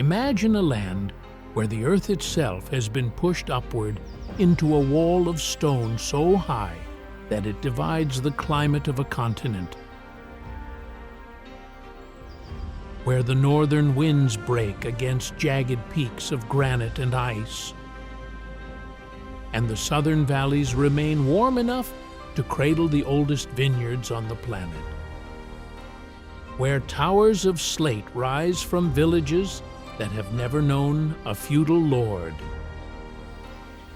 Imagine a land where the earth itself has been pushed upward into a wall of stone so high that it divides the climate of a continent, where the northern winds break against jagged peaks of granite and ice, and the southern valleys remain warm enough to cradle the oldest vineyards on the planet, where towers of slate rise from villages that have never known a feudal lord,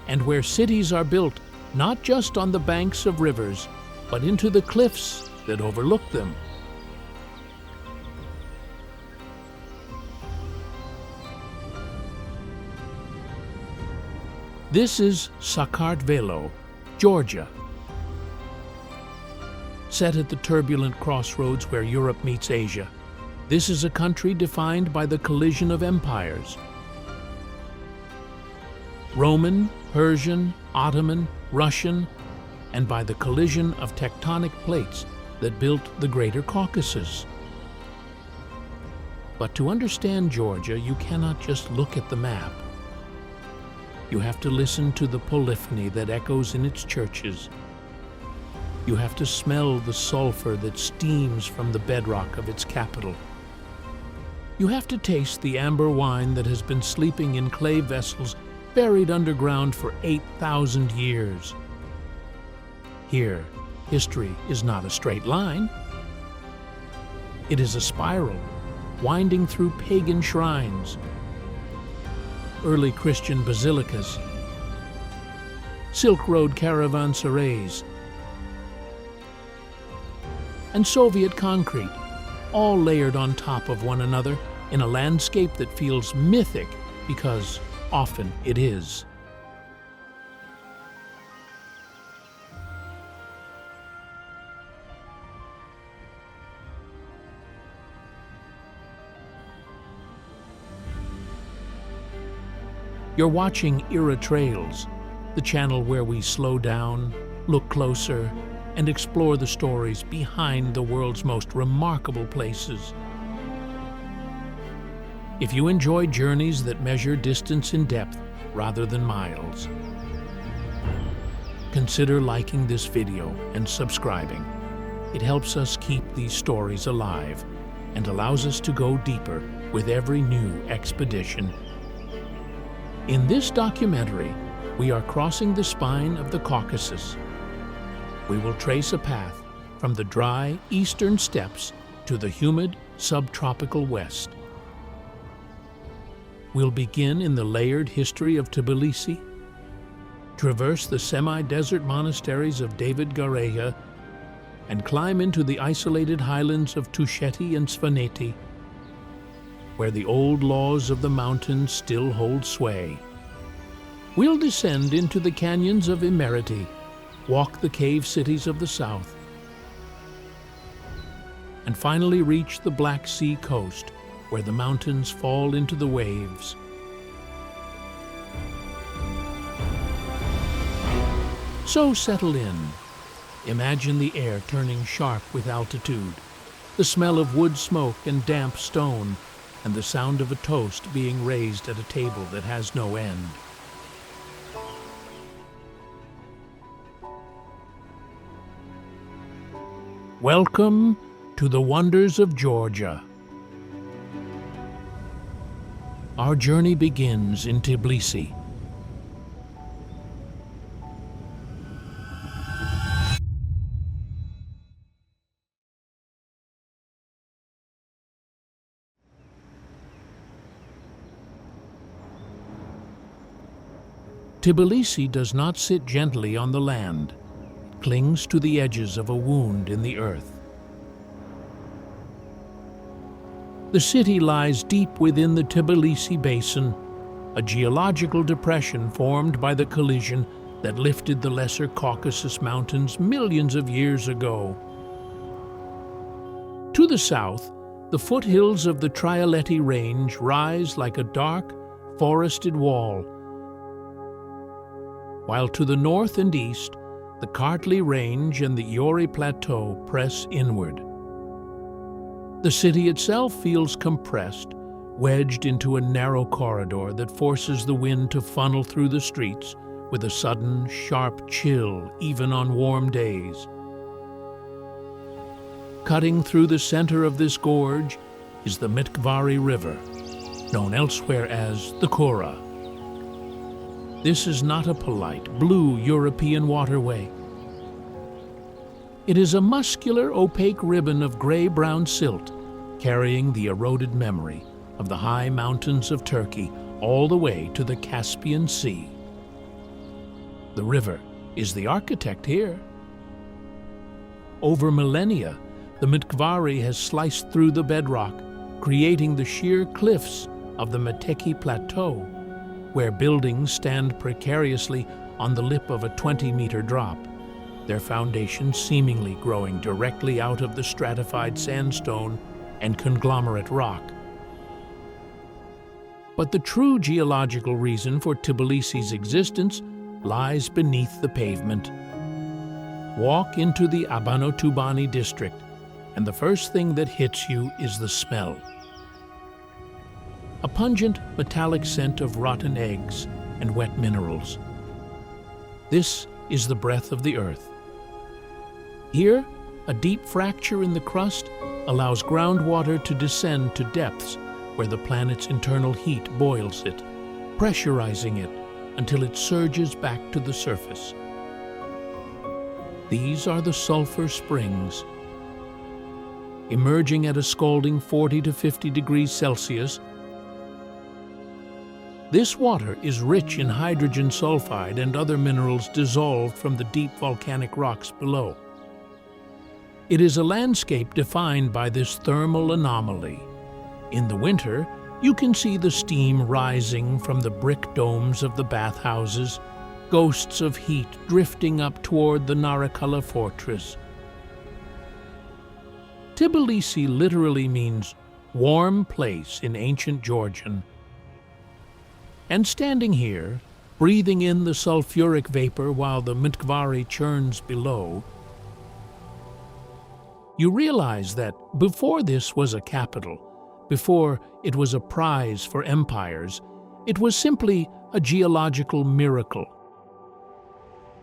and where cities are built not just on the banks of rivers, but into the cliffs that overlook them. This is Sakartvelo, Georgia. Set at the turbulent crossroads where Europe meets Asia, this is a country defined by the collision of empires. Roman, Persian, Ottoman, Russian, and by the collision of tectonic plates that built the Greater Caucasus. But to understand Georgia, you cannot just look at the map. You have to listen to the polyphony that echoes in its churches. You have to smell the sulfur that steams from the bedrock of its capital. You have to taste the amber wine that has been sleeping in clay vessels buried underground for 8,000 years. Here, history is not a straight line. It is a spiral, winding through pagan shrines, early Christian basilicas, Silk Road caravanserais, and Soviet concrete, all layered on top of one another in a landscape that feels mythic because often it is. You're watching Era Trails, the channel where we slow down, look closer, and explore the stories behind the world's most remarkable places. If you enjoy journeys that measure distance in depth rather than miles, consider liking this video and subscribing. It helps us keep these stories alive and allows us to go deeper with every new expedition. In this documentary, we are crossing the spine of the Caucasus. We will trace a path from the dry eastern steppes to the humid subtropical west. We'll begin in the layered history of Tbilisi, traverse the semi-desert monasteries of David Gareja, and climb into the isolated highlands of Tusheti and Svaneti, where the old laws of the mountains still hold sway. We'll descend into the canyons of Imereti, walk the cave cities of the south, and finally reach the Black Sea coast, where the mountains fall into the waves. So settle in. Imagine the air turning sharp with altitude, the smell of wood smoke and damp stone, and the sound of a toast being raised at a table that has no end. Welcome to the wonders of Georgia. Our journey begins in Tbilisi. Tbilisi does not sit gently on the land. It clings to the edges of a wound in the earth. The city lies deep within the Tbilisi Basin, a geological depression formed by the collision that lifted the Lesser Caucasus Mountains millions of years ago. To the south, the foothills of the Trialeti Range rise like a dark, forested wall, while to the north and east, the Kartli Range and the Yori Plateau press inward. The city itself feels compressed, wedged into a narrow corridor that forces the wind to funnel through the streets with a sudden, sharp chill even on warm days. Cutting through the center of this gorge is the Mtskheta River, known elsewhere as the Kura. This is not a polite, blue European waterway. It is a muscular, opaque ribbon of gray-brown silt carrying the eroded memory of the high mountains of Turkey all the way to the Caspian Sea. The river is the architect here. Over millennia, the Mtskheta has sliced through the bedrock, creating the sheer cliffs of the Meteki Plateau, where buildings stand precariously on the lip of a 20-meter drop, their foundations seemingly growing directly out of the stratified sandstone and conglomerate rock. But the true geological reason for Tbilisi's existence lies beneath the pavement. Walk into the Abano-Tubani district, and the first thing that hits you is the smell. A pungent, metallic scent of rotten eggs and wet minerals. This is the breath of the earth. Here, a deep fracture in the crust allows groundwater to descend to depths where the planet's internal heat boils it, pressurizing it until it surges back to the surface. These are the sulfur springs. Emerging at a scalding 40 to 50 degrees Celsius, this water is rich in hydrogen sulfide and other minerals dissolved from the deep volcanic rocks below. It is a landscape defined by this thermal anomaly. In the winter, you can see the steam rising from the brick domes of the bathhouses, ghosts of heat drifting up toward the Narikala fortress. Tbilisi literally means warm place in ancient Georgian. And standing here, breathing in the sulfuric vapor while the Mtskheta churns below, you realize that before this was a capital, before it was a prize for empires, it was simply a geological miracle.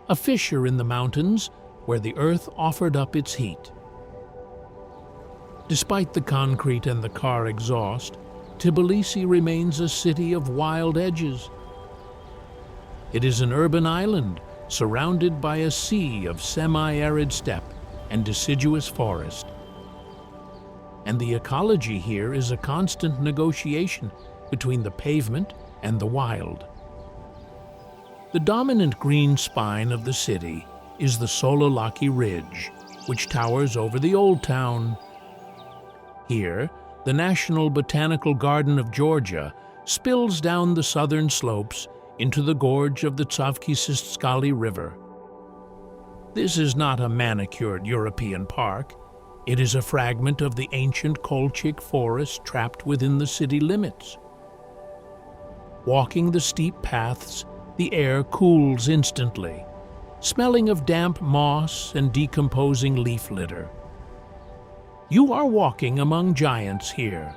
A fissure in the mountains where the earth offered up its heat. Despite the concrete and the car exhaust, Tbilisi remains a city of wild edges. It is an urban island surrounded by a sea of semi-arid steppe and deciduous forest. And the ecology here is a constant negotiation between the pavement and the wild. The dominant green spine of the city is the Sololaki Ridge, which towers over the Old Town. Here, the National Botanical Garden of Georgia spills down the southern slopes into the gorge of the Tsavkisistskali River. This is not a manicured European park. It is a fragment of the ancient Kolchik forest trapped within the city limits. Walking the steep paths, the air cools instantly, smelling of damp moss and decomposing leaf litter. You are walking among giants here.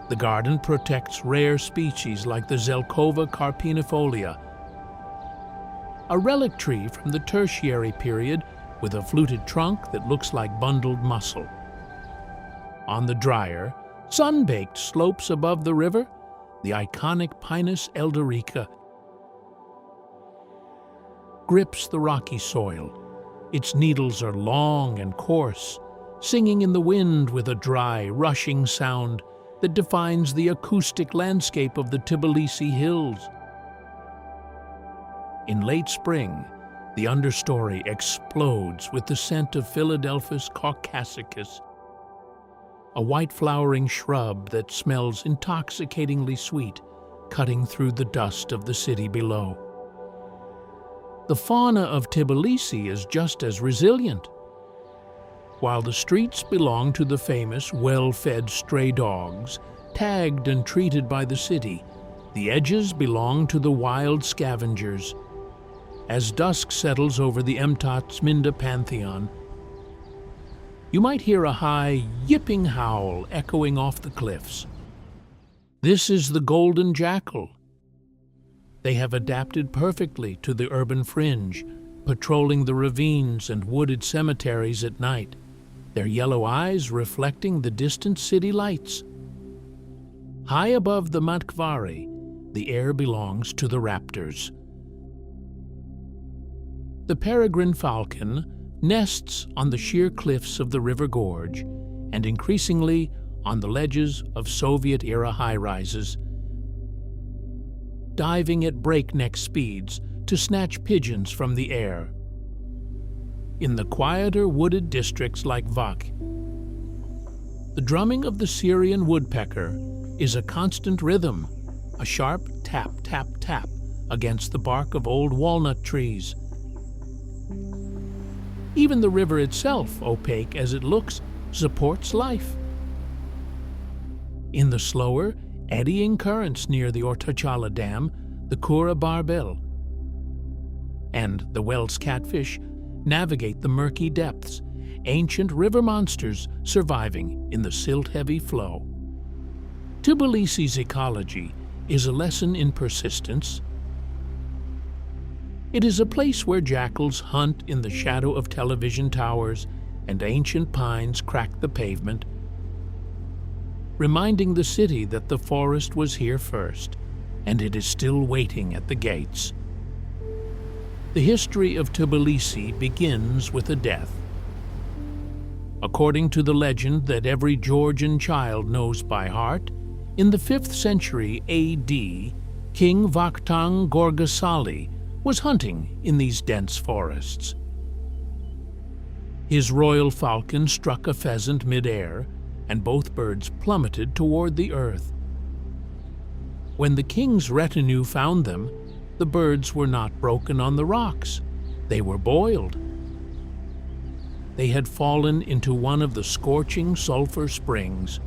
The garden protects rare species like the Zelkova carpinifolia, a relic tree from the Tertiary period with a fluted trunk that looks like bundled muscle. On the drier, sun-baked slopes above the river, the iconic Pinus elderica grips the rocky soil. Its needles are long and coarse, singing in the wind with a dry, rushing sound that defines the acoustic landscape of the Tbilisi hills. In late spring, the understory explodes with the scent of Philadelphus caucasicus, a white-flowering shrub that smells intoxicatingly sweet, cutting through the dust of the city below. The fauna of Tbilisi is just as resilient. While the streets belong to the famous, well-fed stray dogs, tagged and treated by the city, the edges belong to the wild scavengers. As dusk settles over the Mtskheta Pantheon, You might hear a high, yipping howl echoing off the cliffs. This is the golden jackal. They have adapted perfectly to the urban fringe, patrolling the ravines and wooded cemeteries at night, their yellow eyes reflecting the distant city lights. High above the Mtskheta Jvari, the air belongs to the raptors. The peregrine falcon nests on the sheer cliffs of the river gorge and increasingly on the ledges of Soviet-era high-rises, diving at breakneck speeds to snatch pigeons from the air. In the quieter wooded districts like Vak, the drumming of the Syrian woodpecker is a constant rhythm, a sharp tap, tap, tap against the bark of old walnut trees. Even the river itself, opaque as it looks, supports life. In the slower, eddying currents near the Ortachala Dam, the Kura barbel and the Wells catfish navigate the murky depths, ancient river monsters surviving in the silt-heavy flow. Tbilisi's ecology is a lesson in persistence. It is a place where jackals hunt in the shadow of television towers and ancient pines crack the pavement, reminding the city that the forest was here first, and it is still waiting at the gates. The history of Tbilisi begins with a death. According to the legend that every Georgian child knows by heart, in the 5th century A.D., King Vakhtang Gorgasali was hunting in these dense forests. His royal falcon struck a pheasant mid-air, and both birds plummeted toward the earth. When the king's retinue found them, the birds were not broken on the rocks. They were boiled. They had fallen into one of the scorching sulfur springs.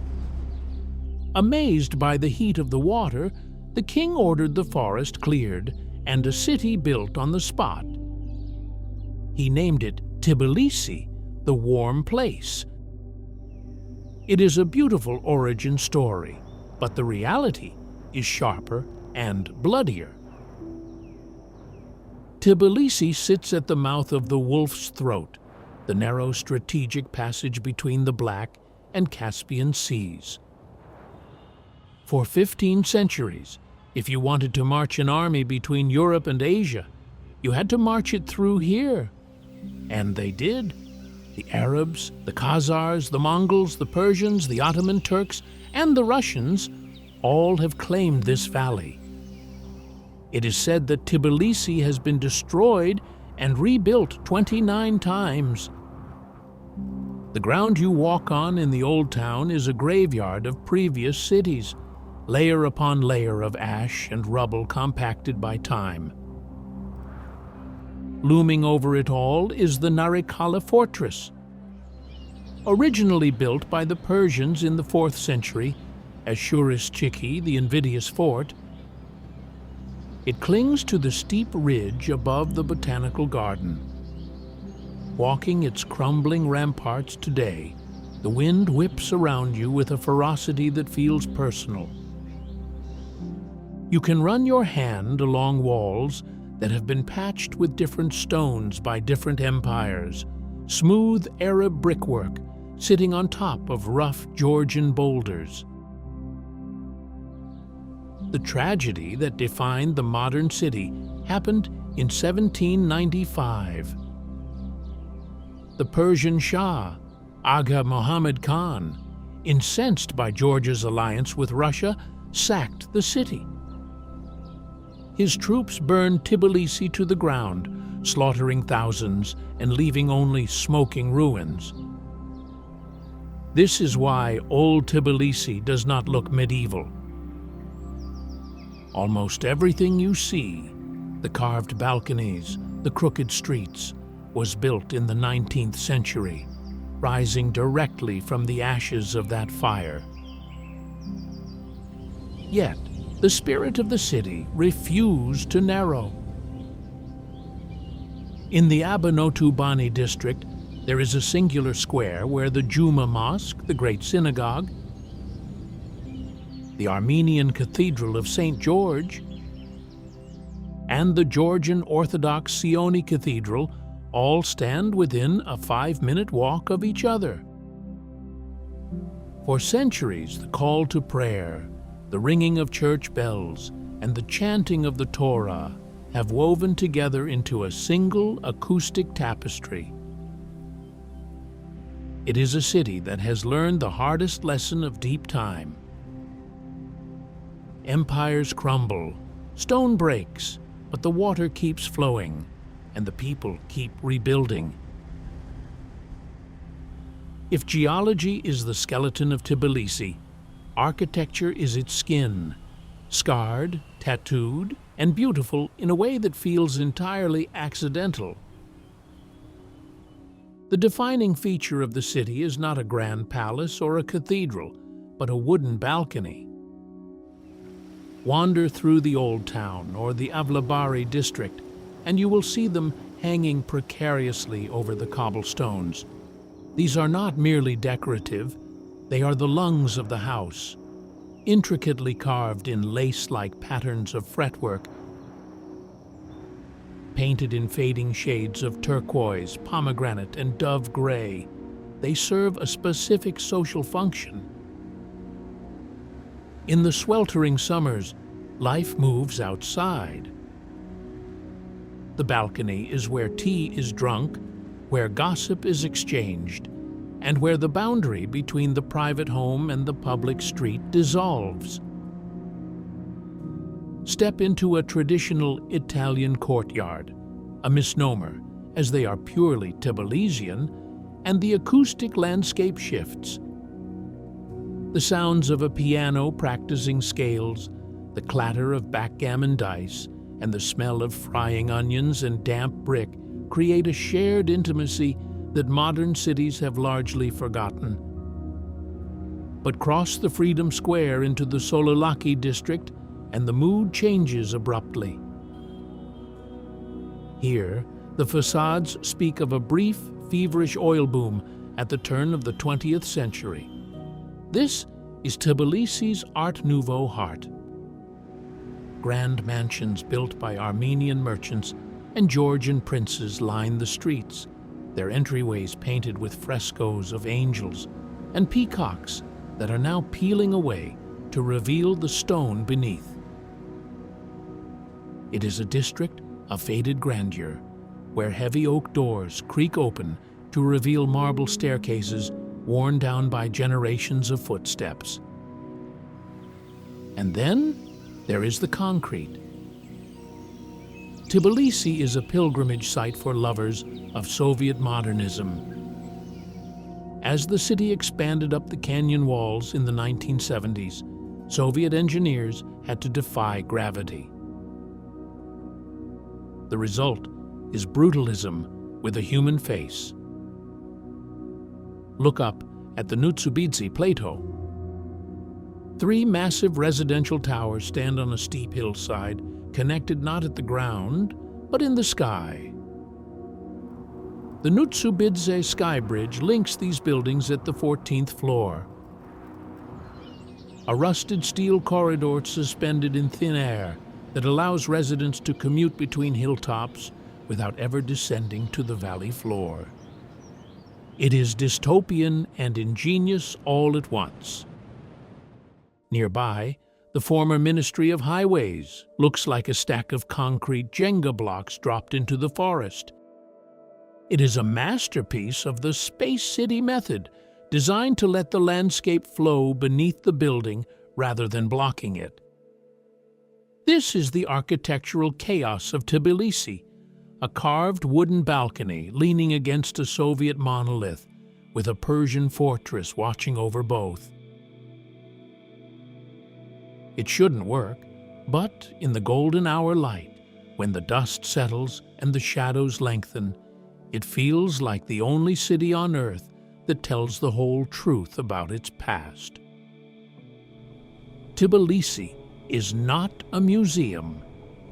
Amazed by the heat of the water, the king ordered the forest cleared and a city built on the spot. He named it Tbilisi, the warm place. It is a beautiful origin story, but the reality is sharper and bloodier. Tbilisi sits at the mouth of the Wolf's Throat, the narrow strategic passage between the Black and Caspian Seas. For 15 centuries, if you wanted to march an army between Europe and Asia, you had to march it through here. And they did. The Arabs, the Khazars, the Mongols, the Persians, the Ottoman Turks, and the Russians all have claimed this valley. It is said that Tbilisi has been destroyed and rebuilt 29 times. The ground you walk on in the old town is a graveyard of previous cities, layer upon layer of ash and rubble compacted by time. Looming over it all is the Narikala fortress. Originally built by the Persians in the 4th century as Uplistsikhe, the invidious fort, it clings to the steep ridge above the botanical garden. Walking its crumbling ramparts today, the wind whips around you with a ferocity that feels personal. You can run your hand along walls that have been patched with different stones by different empires, smooth Arab brickwork sitting on top of rough Georgian boulders. The tragedy that defined the modern city happened in 1795. The Persian Shah, Aga Muhammad Khan, incensed by Georgia's alliance with Russia, sacked the city. His troops burned Tbilisi to the ground, slaughtering thousands and leaving only smoking ruins. This is why old Tbilisi does not look medieval. Almost everything you see, the carved balconies, the crooked streets, was built in the 19th century, rising directly from the ashes of that fire. Yet, the spirit of the city refused to narrow. In the Abanotubani district, There is a singular square where the Juma Mosque, the great synagogue, the Armenian Cathedral of St. George, and the Georgian Orthodox Sioni Cathedral all stand within a 5-minute walk of each other. For centuries, the call to prayer, the ringing of church bells, and the chanting of the Torah have woven together into a single acoustic tapestry. It is a city that has learned the hardest lesson of deep time. Empires crumble, stone breaks, but the water keeps flowing, and the people keep rebuilding. If geology is the skeleton of Tbilisi, architecture is its skin, scarred, tattooed, and beautiful in a way that feels entirely accidental. The defining feature of the city is not a grand palace or a cathedral, but a wooden balcony. Wander through the Old Town or the Avlabari district, and you will see them hanging precariously over the cobblestones. These are not merely decorative, they are the lungs of the house, intricately carved in lace-like patterns of fretwork, painted in fading shades of turquoise, pomegranate, and dove gray. They serve a specific social function. In the sweltering summers, life moves outside. The balcony is where tea is drunk, where gossip is exchanged, and where the boundary between the private home and the public street dissolves. Step into a traditional Italian courtyard, a misnomer, as they are purely Tbilisian, and the acoustic landscape shifts. The sounds of a piano practicing scales, the clatter of backgammon dice, and the smell of frying onions and damp brick create a shared intimacy that modern cities have largely forgotten. But cross the Freedom Square into the Sololaki district, and the mood changes abruptly. Here, the facades speak of a brief, feverish oil boom at the turn of the 20th century. This is Tbilisi's Art Nouveau heart. Grand mansions built by Armenian merchants and Georgian princes line the streets, their entryways painted with frescoes of angels and peacocks that are now peeling away to reveal the stone beneath. It is a district of faded grandeur, where heavy oak doors creak open to reveal marble staircases worn down by generations of footsteps. And then there is the concrete. Tbilisi is a pilgrimage site for lovers of Soviet modernism. As the city expanded up the canyon walls in the 1970s, Soviet engineers had to defy gravity. The result is brutalism with a human face. Look up at the Nutsubidzi Plateau. 3 massive residential towers stand on a steep hillside, connected not at the ground, but in the sky. The Nutsubidze Sky Bridge links these buildings at the 14th floor. A rusted steel corridor suspended in thin air that allows residents to commute between hilltops without ever descending to the valley floor. It is dystopian and ingenious all at once. Nearby, the former Ministry of Highways looks like a stack of concrete Jenga blocks dropped into the forest. It is a masterpiece of the Space City method, designed to let the landscape flow beneath the building rather than blocking it. This is the architectural chaos of Tbilisi, a carved wooden balcony leaning against a Soviet monolith, with a Persian fortress watching over both. It shouldn't work, but in the golden hour light, when the dust settles and the shadows lengthen, it feels like the only city on earth that tells the whole truth about its past. Tbilisi is not a museum.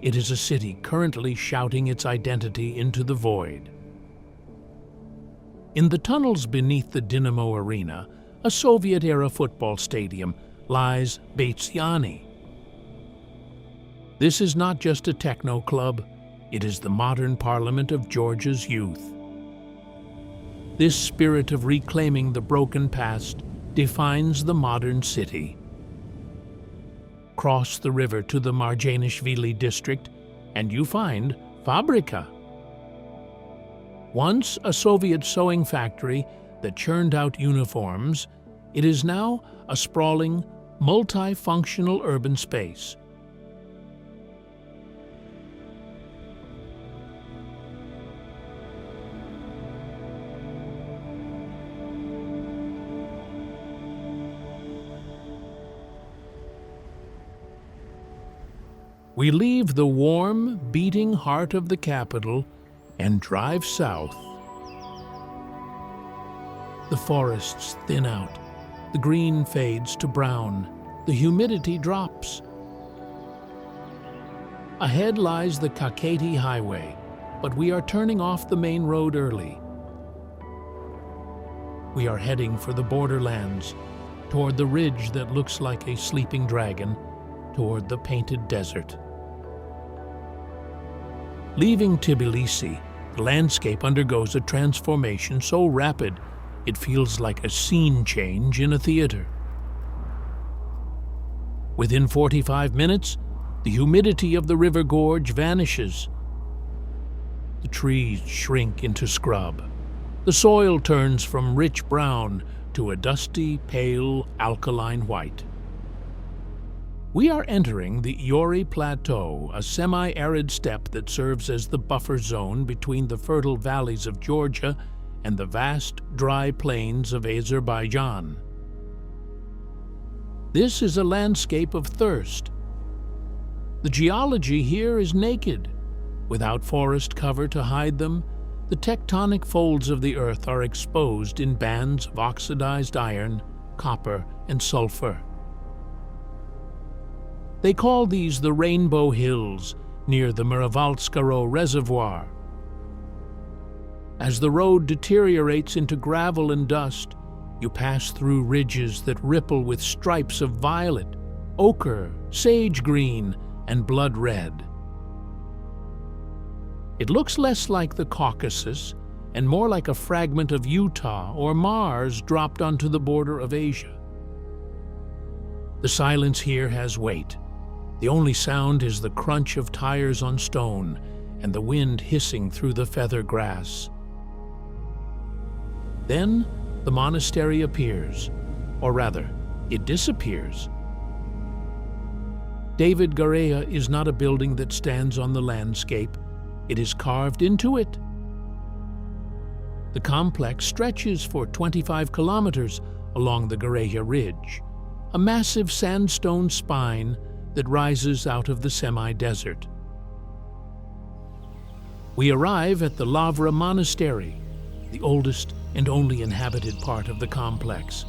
It is a city currently shouting its identity into the void. In the tunnels beneath the Dynamo Arena, a Soviet-era football stadium, lies Batumi. This is not just a techno club, it is the modern parliament of Georgia's youth. This spirit of reclaiming the broken past defines the modern city. Cross the river to the Marjanishvili district, and you find Fabrika. Once a Soviet sewing factory that churned out uniforms, it is now a sprawling, multifunctional urban space. We leave the warm, beating heart of the capital and drive south. The forests thin out, the green fades to brown, the humidity drops. Ahead lies the Kakheti highway, but we are turning off the main road early. We are heading for the borderlands, toward the ridge that looks like a sleeping dragon, toward the painted desert. Leaving Tbilisi, the landscape undergoes a transformation so rapid it feels like a scene change in a theater. Within 45 minutes, the humidity of the river gorge vanishes. The trees shrink into scrub. The soil turns from rich brown to a dusty, pale, alkaline white. We are entering the Jvari Plateau, a semi-arid steppe that serves as the buffer zone between the fertile valleys of Georgia and the vast, dry plains of Azerbaijan. This is a landscape of thirst. The geology here is naked. Without forest cover to hide them, the tectonic folds of the earth are exposed in bands of oxidized iron, copper, and sulfur. They call these the Rainbow Hills, near the Miravalskaro Reservoir. As the road deteriorates into gravel and dust, you pass through ridges that ripple with stripes of violet, ochre, sage green, and blood red. It looks less like the Caucasus and more like a fragment of Utah or Mars dropped onto the border of Asia. The silence here has weight. The only sound is the crunch of tires on stone and the wind hissing through the feather grass. Then the monastery appears, or rather, it disappears. David Gareja is not a building that stands on the landscape, it is carved into it. The complex stretches for 25 kilometers along the Gareja Ridge, a massive sandstone spine that rises out of the semi-desert. We arrive at the Lavra Monastery, the oldest and only inhabited part of the complex.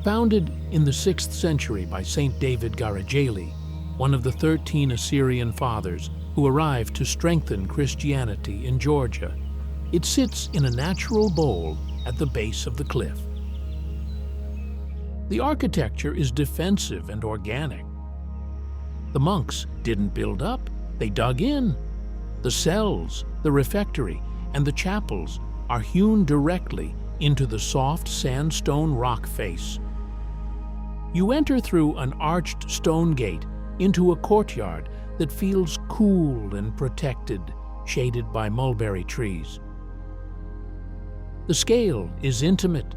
Founded in the 6th century by Saint David Gareja, one of the 13 Assyrian fathers who arrived to strengthen Christianity in Georgia, it sits in a natural bowl at the base of the cliff. The architecture is defensive and organic. The monks didn't build up, they dug in. The cells, the refectory, and the chapels are hewn directly into the soft sandstone rock face. You enter through an arched stone gate into a courtyard that feels cool and protected, shaded by mulberry trees. The scale is intimate.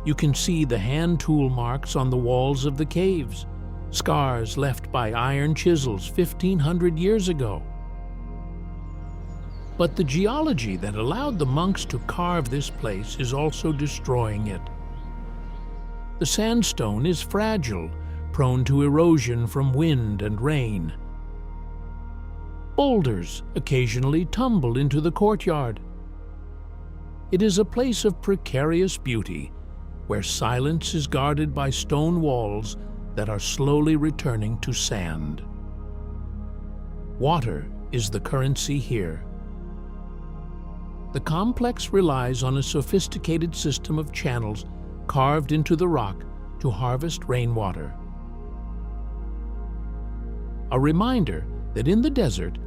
You can see the hand tool marks on the walls of the caves, scars left by iron chisels 1,500 years ago. But the geology that allowed the monks to carve this place is also destroying it. The sandstone is fragile, prone to erosion from wind and rain. Boulders occasionally tumble into the courtyard. It is a place of precarious beauty, where silence is guarded by stone walls that are slowly returning to sand. Water is the currency here. The complex relies on a sophisticated system of channels carved into the rock to harvest rainwater. A reminder that in the desert,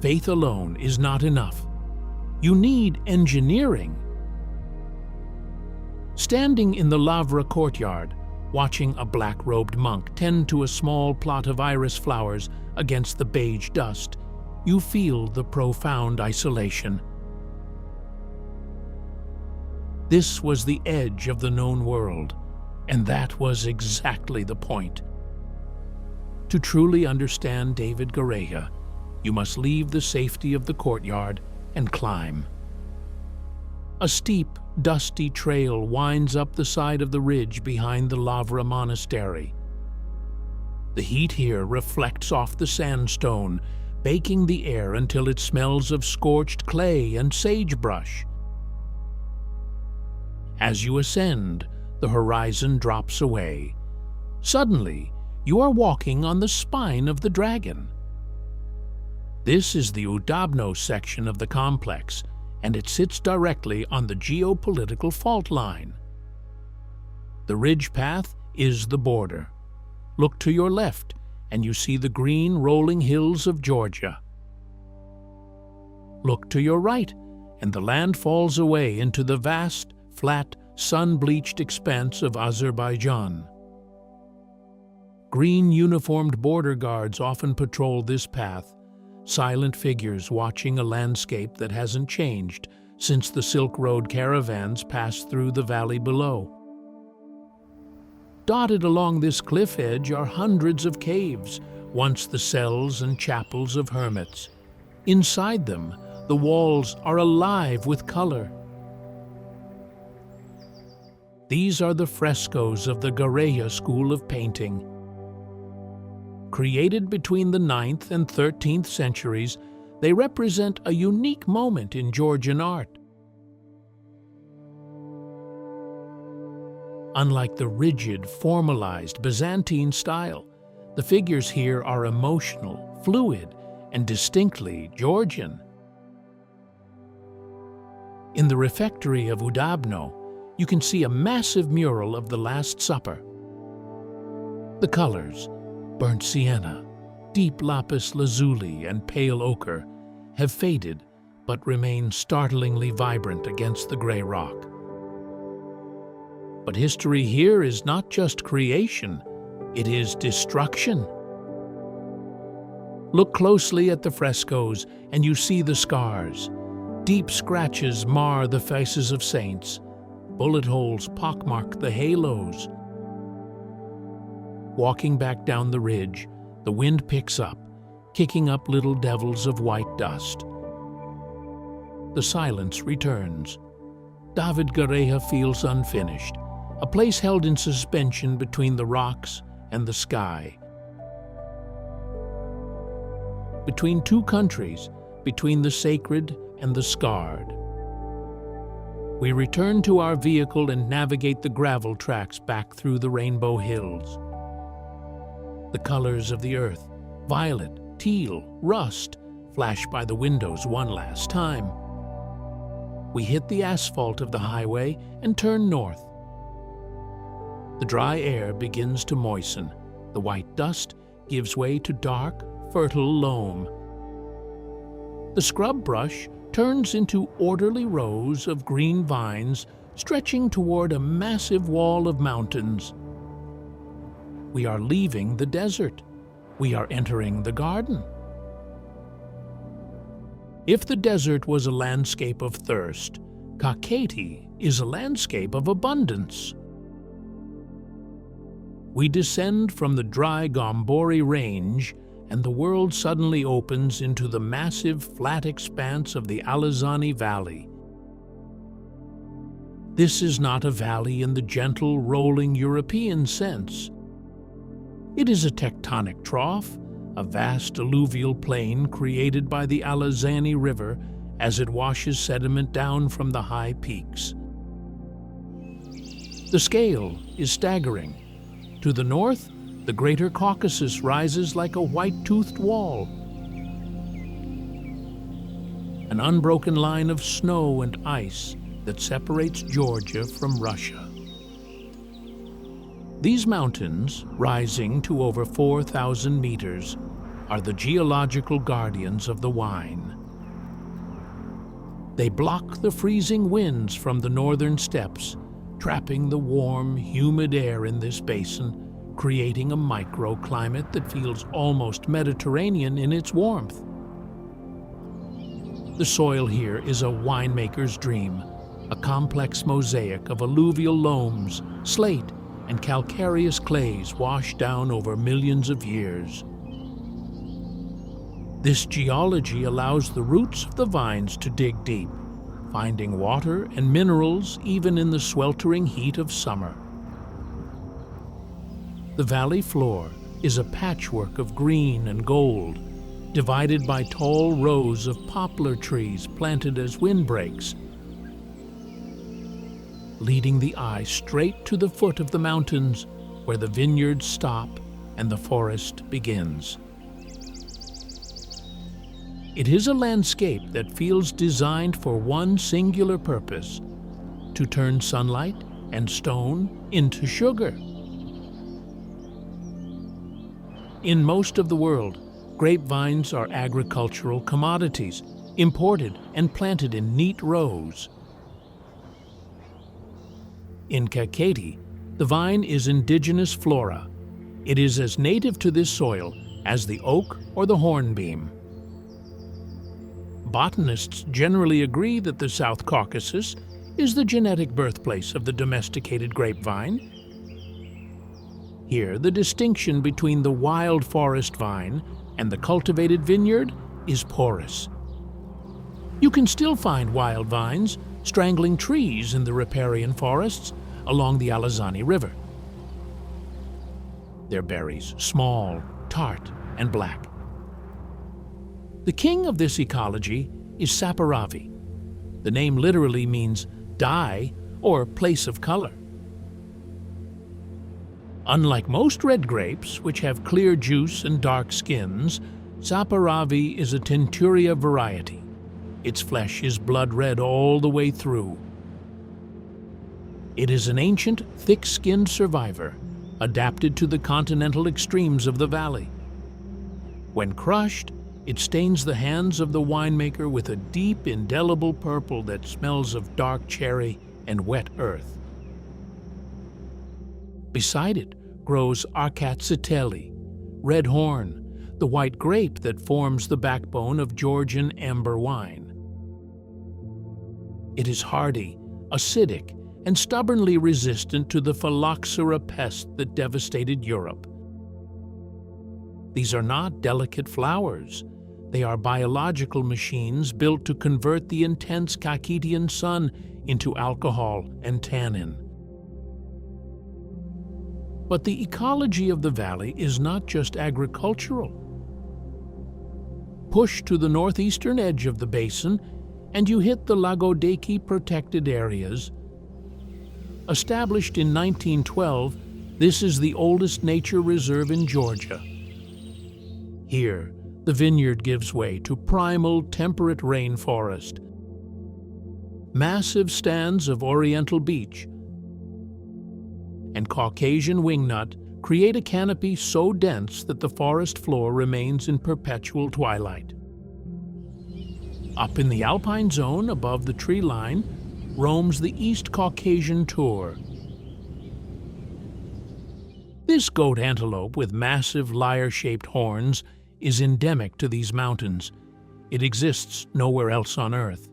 faith alone is not enough. You need engineering. Standing in the Lavra courtyard, watching a black-robed monk tend to a small plot of iris flowers against the beige dust, you feel the profound isolation. This was the edge of the known world, and that was exactly the point. To truly understand David Gareja, you must leave the safety of the courtyard and climb. A steep, dusty trail winds up the side of the ridge behind the Lavra monastery. The heat here reflects off the sandstone, baking the air until it smells of scorched clay and sagebrush. As you ascend, the horizon drops away. Suddenly, you are walking on the spine of the dragon. This is the Udabno section of the complex, and it sits directly on the geopolitical fault line. The ridge path is the border. Look to your left, and you see the green rolling hills of Georgia. Look to your right, and the land falls away into the vast, flat, sun-bleached expanse of Azerbaijan. Green uniformed border guards often patrol this path, silent figures watching a landscape that hasn't changed since the Silk Road caravans passed through the valley below. Dotted along this cliff edge are hundreds of caves, once the cells and chapels of hermits. Inside them, the walls are alive with color. These are the frescoes of the Gareja school of painting. Created between the 9th and 13th centuries, they represent a unique moment in Georgian art. Unlike the rigid, formalized Byzantine style, the figures here are emotional, fluid, and distinctly Georgian. In the refectory of Udabno, you can see a massive mural of the Last Supper. The colors, burnt sienna, deep lapis lazuli, and pale ochre, have faded but remain startlingly vibrant against the gray rock. But history here is not just creation, it is destruction. Look closely at the frescoes and you see the scars. Deep scratches mar the faces of saints. Bullet holes pockmark the halos. Walking back down the ridge, the wind picks up, kicking up little devils of white dust. The silence returns. David Gareja feels unfinished, a place held in suspension between the rocks and the sky. Between two countries, between the sacred and the scarred. We return to our vehicle and navigate the gravel tracks back through the Rainbow Hills. The colors of the earth, violet, teal, rust, flash by the windows one last time. We hit the asphalt of the highway and turn north. The dry air begins to moisten. The white dust gives way to dark, fertile loam. The scrub brush turns into orderly rows of green vines stretching toward a massive wall of mountains. We are leaving the desert. We are entering the garden. If the desert was a landscape of thirst, Kakheti is a landscape of abundance. We descend from the dry Gombori range, and the world suddenly opens into the massive, flat expanse of the Alazani Valley. This is not a valley in the gentle, rolling European sense. It is a tectonic trough, a vast alluvial plain created by the Alazani River as it washes sediment down from the high peaks. The scale is staggering. To the north, the Greater Caucasus rises like a white-toothed wall. an unbroken line of snow and ice that separates Georgia from Russia. These mountains, rising to over 4,000 meters, are the geological guardians of the wine. They block the freezing winds from the northern steppes, trapping the warm, humid air in this basin, creating a microclimate that feels almost Mediterranean in its warmth. The soil here is a winemaker's dream, a complex mosaic of alluvial loams, slate, and calcareous clays washed down over millions of years. This geology allows the roots of the vines to dig deep, finding water and minerals even in the sweltering heat of summer. The valley floor is a patchwork of green and gold, divided by tall rows of poplar trees planted as windbreaks, leading the eye straight to the foot of the mountains where the vineyards stop and the forest begins. It is a landscape that feels designed for one singular purpose: to turn sunlight and stone into sugar. In most of the world, grapevines are agricultural commodities, imported and planted in neat rows. In Kakheti, the vine is indigenous flora. It is as native to this soil as the oak or the hornbeam. Botanists generally agree that the South Caucasus is the genetic birthplace of the domesticated grapevine. Here, the distinction between the wild forest vine and the cultivated vineyard is porous. You can still find wild vines strangling trees in the riparian forests along the Alazani River. Their berries small, tart, and black. The king of this ecology is Saperavi. The name literally means dye or place of color. Unlike most red grapes, which have clear juice and dark skins, Saperavi is a Tenturia variety. Its flesh is blood red all the way through. It is an ancient, thick-skinned survivor, adapted to the continental extremes of the valley. When crushed, it stains the hands of the winemaker with a deep, indelible purple that smells of dark cherry and wet earth. Beside it grows Arkatsiteli, red horn, the white grape that forms the backbone of Georgian amber wine. It is hardy, acidic, and stubbornly resistant to the phylloxera pest that devastated Europe. These are not delicate flowers. They are biological machines built to convert the intense Kakhetian sun into alcohol and tannin. But the ecology of the valley is not just agricultural. Push to the northeastern edge of the basin, and you hit the Lagodaki protected areas. Established in 1912, this is the oldest nature reserve in Georgia. Here, the vineyard gives way to primal temperate rainforest, massive stands of oriental beech, and Caucasian wingnut create a canopy so dense that the forest floor remains in perpetual twilight. Up in the alpine zone above the tree line roams the East Caucasian tour. This goat antelope with massive lyre-shaped horns is endemic to these mountains. It exists nowhere else on Earth.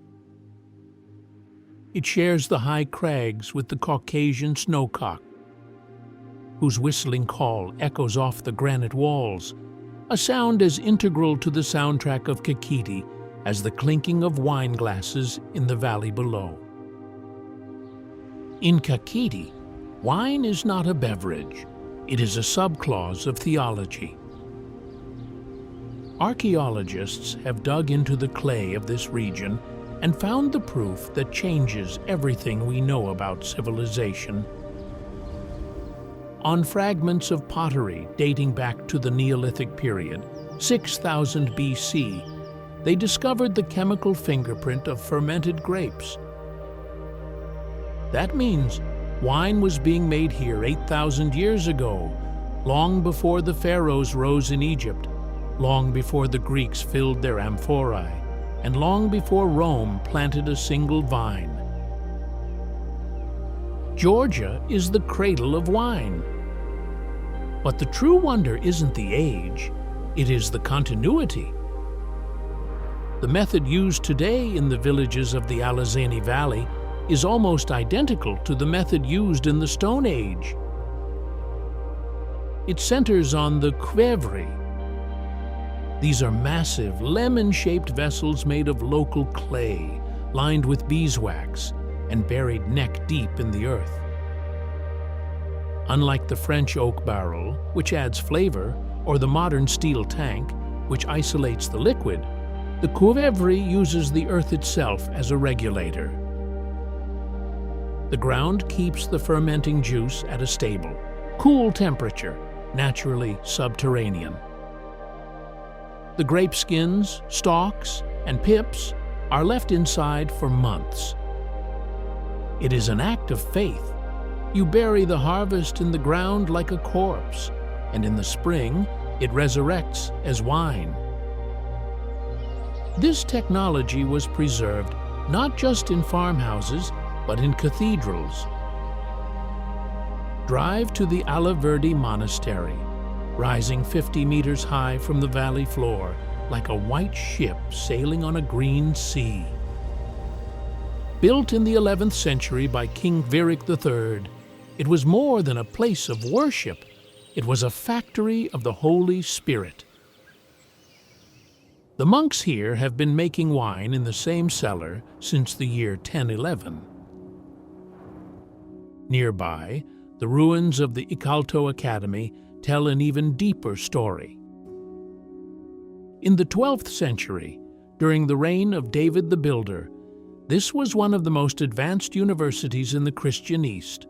It shares the high crags with the Caucasian snowcock, whose whistling call echoes off the granite walls, a sound as integral to the soundtrack of Kakheti as the clinking of wine glasses in the valley below. In Kakheti, wine is not a beverage. It is a subclause of theology. Archaeologists have dug into the clay of this region and found the proof that changes everything we know about civilization. On fragments of pottery dating back to the Neolithic period, 6000 BC, they discovered the chemical fingerprint of fermented grapes. That means wine was being made here 8,000 years ago, long before the pharaohs rose in Egypt, long before the Greeks filled their amphorae, and long before Rome planted a single vine. Georgia is the cradle of wine. But the true wonder isn't the age, it is the continuity. The method used today in the villages of the Alazani Valley is almost identical to the method used in the Stone Age. It centers on the kvevri. These are massive, lemon-shaped vessels made of local clay, lined with beeswax, and buried neck-deep in the earth. Unlike the French oak barrel, which adds flavor, or the modern steel tank, which isolates the liquid, the kvevri uses the earth itself as a regulator. The ground keeps the fermenting juice at a stable, cool temperature, naturally subterranean. The grape skins, stalks, and pips are left inside for months. It is an act of faith. You bury the harvest in the ground like a corpse, and in the spring it resurrects as wine. This technology was preserved not just in farmhouses, but in cathedrals. Drive to the Alaverdi Monastery, rising 50 meters high from the valley floor, like a white ship sailing on a green sea. Built in the 11th century by King Virik III, it was more than a place of worship. It was a factory of the Holy Spirit. The monks here have been making wine in the same cellar since the year 1011. Nearby, the ruins of the Ikalto Academy tell an even deeper story. In the 12th century, during the reign of David the Builder, this was one of the most advanced universities in the Christian East.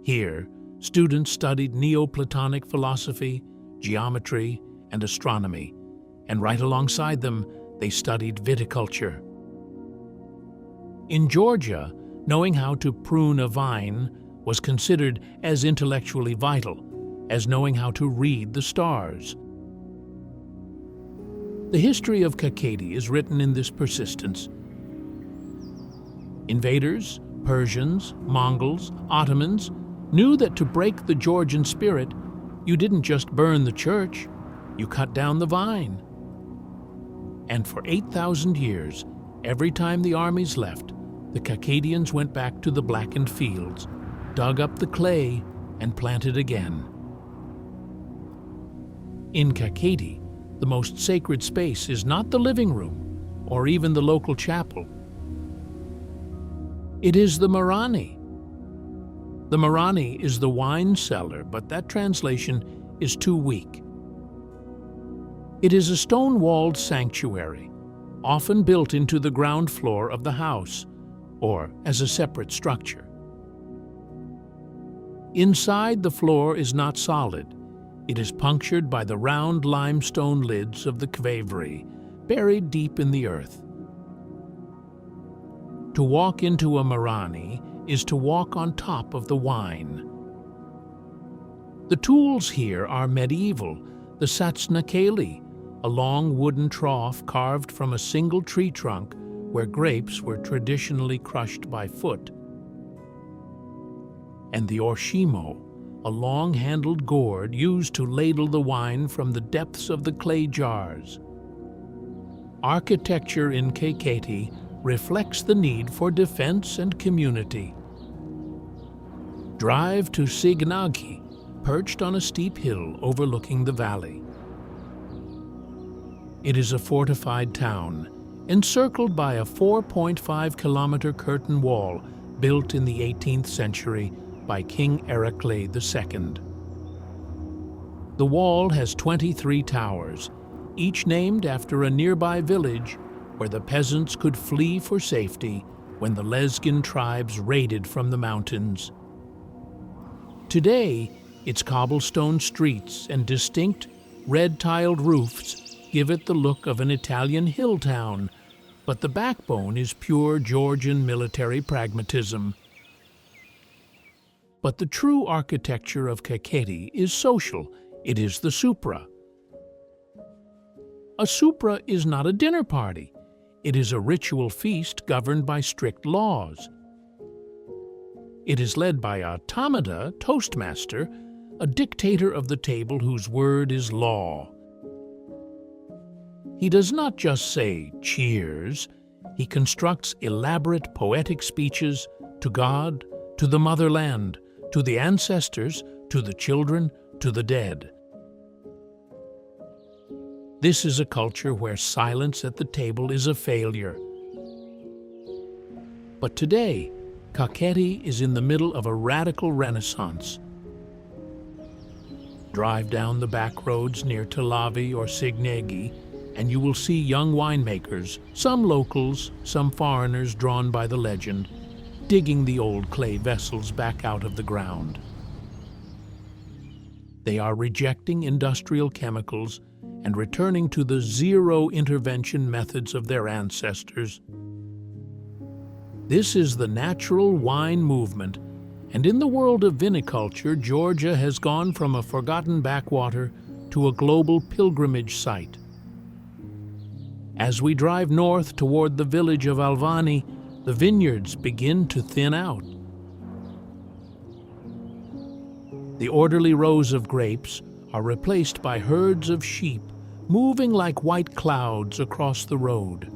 Here, students studied Neoplatonic philosophy, geometry, and astronomy, and right alongside them, they studied viticulture. In Georgia, knowing how to prune a vine was considered as intellectually vital as knowing how to read the stars. The history of Kakheti is written in this persistence. Invaders, Persians, Mongols, Ottomans knew that to break the Georgian spirit, you didn't just burn the church, you cut down the vine. And for 8,000 years, every time the armies left, the Kakhetians went back to the blackened fields, dug up the clay, and planted again. In Kakheti, the most sacred space is not the living room or even the local chapel. It is the Marani. The Marani is the wine cellar, but that translation is too weak. It is a stone-walled sanctuary, often built into the ground floor of the house, or as a separate structure. Inside, the floor is not solid. It is punctured by the round limestone lids of the kvevri, buried deep in the earth. To walk into a Marani is to walk on top of the wine. The tools here are medieval, the satsnakeli, a long wooden trough carved from a single tree trunk where grapes were traditionally crushed by foot, and the orshimo, a long-handled gourd used to ladle the wine from the depths of the clay jars. Architecture in Kakheti reflects the need for defense and community. Drive to Signagi, perched on a steep hill overlooking the valley. It is a fortified town, encircled by a 4.5-kilometer curtain wall built in the 18th century by King Erekle II. The wall has 23 towers, each named after a nearby village where the peasants could flee for safety when the Lezgin tribes raided from the mountains. Today, its cobblestone streets and distinct red-tiled roofs give it the look of an Italian hill town, but the backbone is pure Georgian military pragmatism. But the true architecture of Kakheti is social. It is the supra. A supra is not a dinner party. It is a ritual feast governed by strict laws. It is led by a tamada, toastmaster, a dictator of the table whose word is law. He does not just say cheers. He constructs elaborate poetic speeches to God, to the motherland, to the ancestors, to the children, to the dead. This is a culture where silence at the table is a failure. But today, Kakheti is in the middle of a radical renaissance. Drive down the back roads near Telavi or Signegi, and you will see young winemakers, some locals, some foreigners drawn by the legend, digging the old clay vessels back out of the ground. They are rejecting industrial chemicals and returning to the zero-intervention methods of their ancestors. This is the natural wine movement, and in the world of viniculture, Georgia has gone from a forgotten backwater to a global pilgrimage site. As we drive north toward the village of Alazani, the vineyards begin to thin out. The orderly rows of grapes are replaced by herds of sheep moving like white clouds across the road.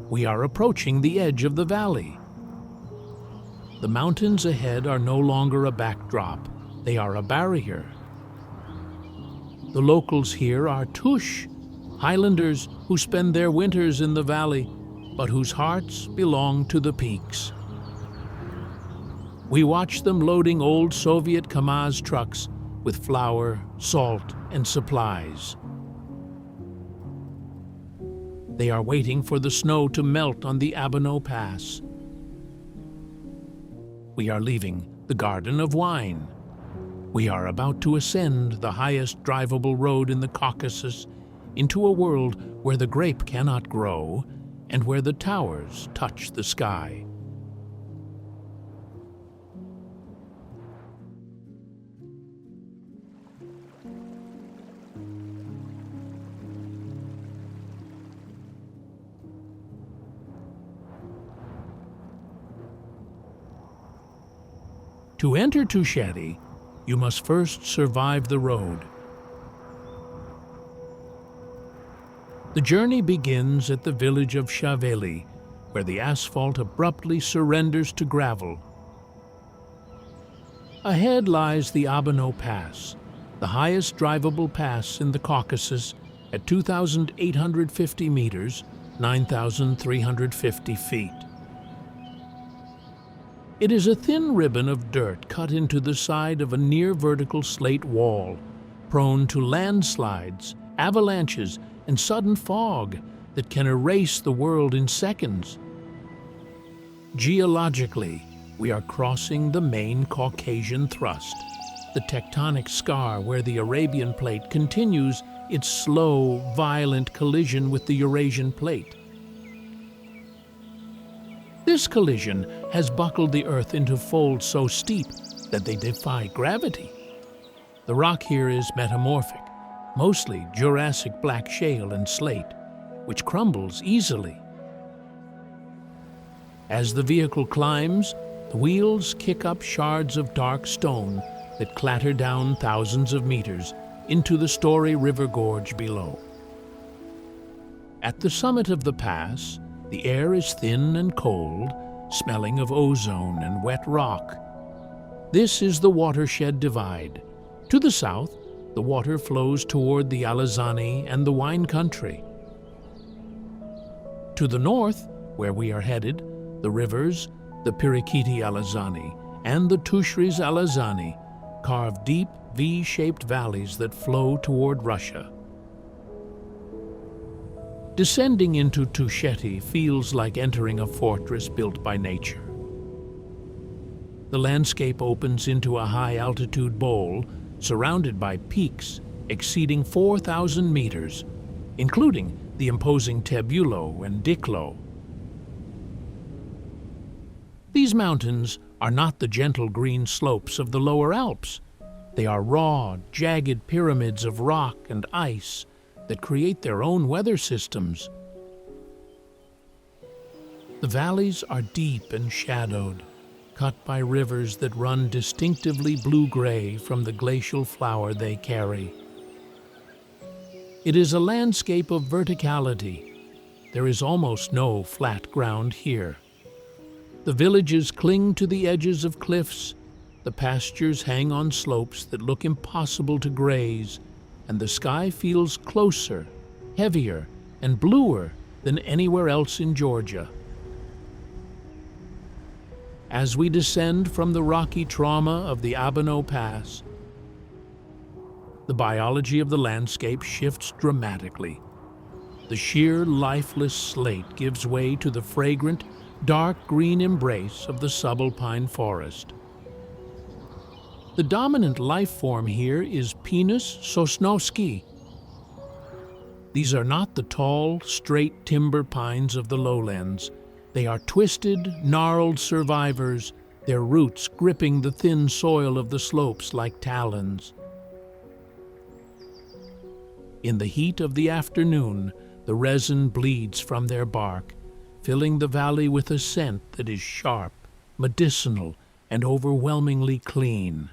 We are approaching the edge of the valley. The mountains ahead are no longer a backdrop, they are a barrier. The locals here are Tush, highlanders who spend their winters in the valley, but whose hearts belong to the peaks. We watch them loading old Soviet Kamaz trucks with flour, salt, and supplies. They are waiting for the snow to melt on the Abano Pass. We are leaving the Garden of Wine. We are about to ascend the highest drivable road in the Caucasus into a world where the grape cannot grow and where the towers touch the sky. To enter Tusheti, you must first survive the road. The journey begins at the village of Shaveli, where the asphalt abruptly surrenders to gravel. Ahead lies the Abano Pass, the highest drivable pass in the Caucasus at 2,850 meters, 9,350 feet. It is a thin ribbon of dirt cut into the side of a near-vertical slate wall, prone to landslides, avalanches, and sudden fog that can erase the world in seconds. Geologically, we are crossing the main Caucasian thrust, the tectonic scar where the Arabian Plate continues its slow, violent collision with the Eurasian Plate. This collision has buckled the Earth into folds so steep that they defy gravity. The rock here is metamorphic, mostly Jurassic black shale and slate, which crumbles easily. As the vehicle climbs, the wheels kick up shards of dark stone that clatter down thousands of meters into the Story River Gorge below. At the summit of the pass, the air is thin and cold, smelling of ozone and wet rock. This is the watershed divide. To the south, the water flows toward the Alazani and the wine country. To the north, where we are headed, the rivers, the Pirikiti Alazani and the Tushris Alazani, carve deep V-shaped valleys that flow toward Russia. Descending into Tusheti feels like entering a fortress built by nature. The landscape opens into a high-altitude bowl surrounded by peaks exceeding 4,000 meters, including the imposing Tebulo and Diklo. These mountains are not the gentle green slopes of the lower Alps. They are raw, jagged pyramids of rock and ice that create their own weather systems. The valleys are deep and shadowed, cut by rivers that run distinctively blue-gray from the glacial flour they carry. It is a landscape of verticality. There is almost no flat ground here. The villages cling to the edges of cliffs, the pastures hang on slopes that look impossible to graze, and the sky feels closer, heavier, and bluer than anywhere else in Georgia. As we descend from the rocky trauma of the Abano Pass, the biology of the landscape shifts dramatically. The sheer, lifeless slate gives way to the fragrant, dark green embrace of the subalpine forest. The dominant life form here is Pinus sosnowski. These are not the tall, straight timber pines of the lowlands. They are twisted, gnarled survivors, their roots gripping the thin soil of the slopes like talons. In the heat of the afternoon, the resin bleeds from their bark, filling the valley with a scent that is sharp, medicinal, and overwhelmingly clean.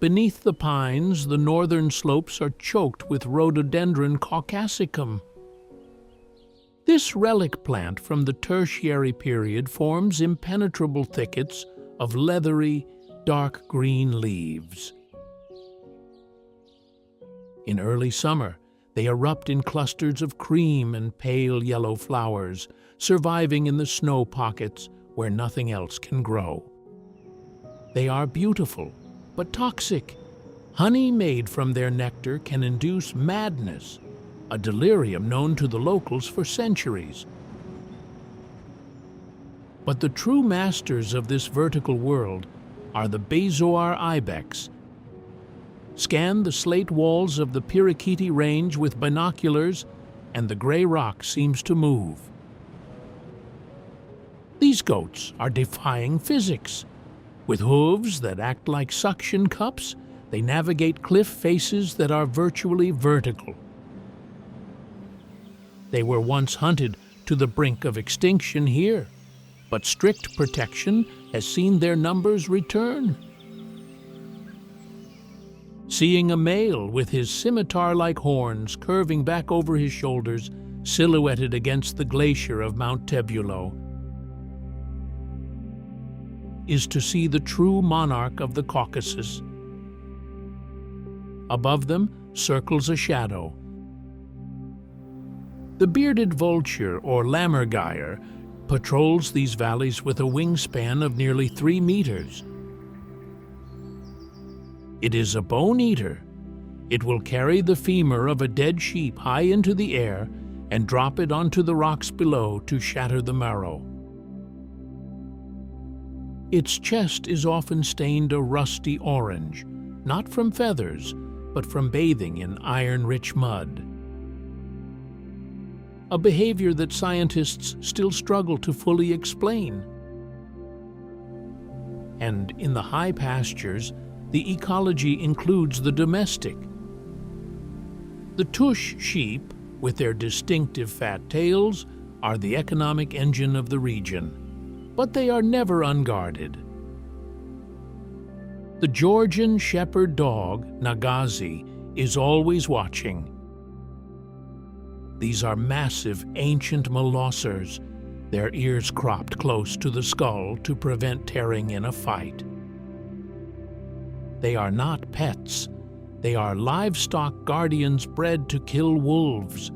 Beneath the pines, the northern slopes are choked with Rhododendron caucasicum. This relic plant from the Tertiary period forms impenetrable thickets of leathery, dark green leaves. In early summer, they erupt in clusters of cream and pale yellow flowers, surviving in the snow pockets where nothing else can grow. They are beautiful, but toxic. Honey made from their nectar can induce madness, a delirium known to the locals for centuries. But the true masters of this vertical world are the Bezoar ibex. Scan the slate walls of the Pirikiti Range with binoculars, and the gray rock seems to move. These goats are defying physics. With hooves that act like suction cups, they navigate cliff faces that are virtually vertical. They were once hunted to the brink of extinction here, but strict protection has seen their numbers return. Seeing a male with his scimitar-like horns curving back over his shoulders, silhouetted against the glacier of Mount Tebulo, is to see the true monarch of the Caucasus. Above them circles a shadow. The bearded vulture, or lammergeier, patrols these valleys with a wingspan of nearly 3 meters. It is a bone eater. It will carry the femur of a dead sheep high into the air and drop it onto the rocks below to shatter the marrow. Its chest is often stained a rusty orange, not from feathers, but from bathing in iron-rich mud. A behavior that scientists still struggle to fully explain. And in the high pastures, the ecology includes the domestic. The tush sheep, with their distinctive fat tails, are the economic engine of the region, but they are never unguarded. The Georgian shepherd dog, Nagazi, is always watching. These are massive, ancient molossers, their ears cropped close to the skull to prevent tearing in a fight. They are not pets. They are livestock guardians bred to kill wolves.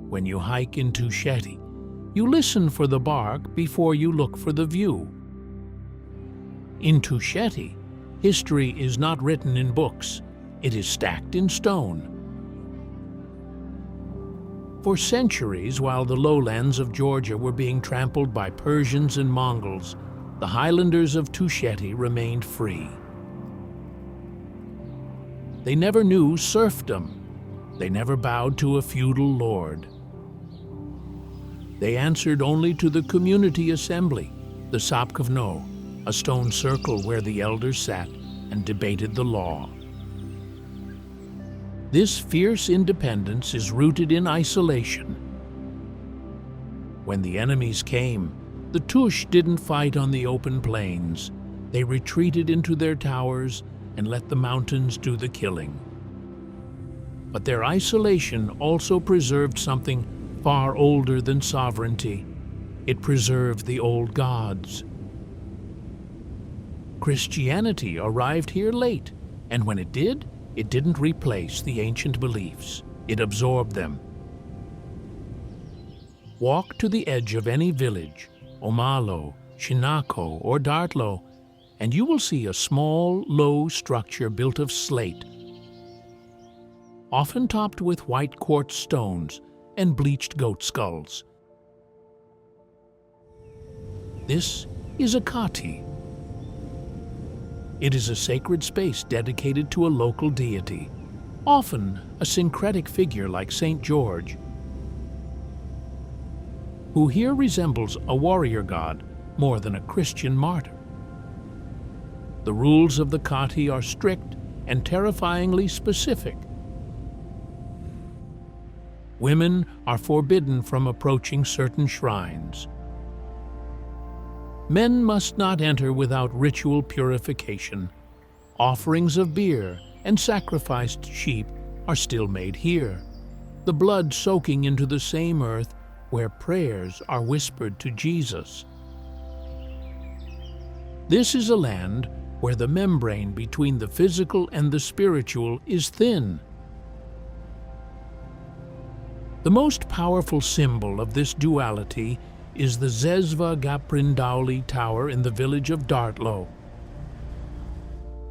When you hike in Tusheti, you listen for the bark before you look for the view. In Tusheti, history is not written in books. It is stacked in stone. For centuries, while the lowlands of Georgia were being trampled by Persians and Mongols, the highlanders of Tusheti remained free. They never knew serfdom. They never bowed to a feudal lord. They answered only to the community assembly, the Sapkovno, a stone circle where the elders sat and debated the law. This fierce independence is rooted in isolation. When the enemies came, the Tush didn't fight on the open plains. They retreated into their towers and let the mountains do the killing. But their isolation also preserved something far older than sovereignty. It preserved the old gods. Christianity arrived here late, and when it did, it didn't replace the ancient beliefs. It absorbed them. Walk to the edge of any village, Omalo, Shinako, or Dartlo, and you will see a small, low structure built of slate, often topped with white quartz stones and bleached goat skulls. This is a Kakheti. It is a sacred space dedicated to a local deity, often a syncretic figure like St. George, who here resembles a warrior god more than a Christian martyr. The rules of the Kakheti are strict and terrifyingly specific. Women are forbidden from approaching certain shrines. Men must not enter without ritual purification. Offerings of beer and sacrificed sheep are still made here, the blood soaking into the same earth where prayers are whispered to Jesus. This is a land where the membrane between the physical and the spiritual is thin. The most powerful symbol of this duality is the Zvezda Gaprindauli Tower in the village of Dartlo.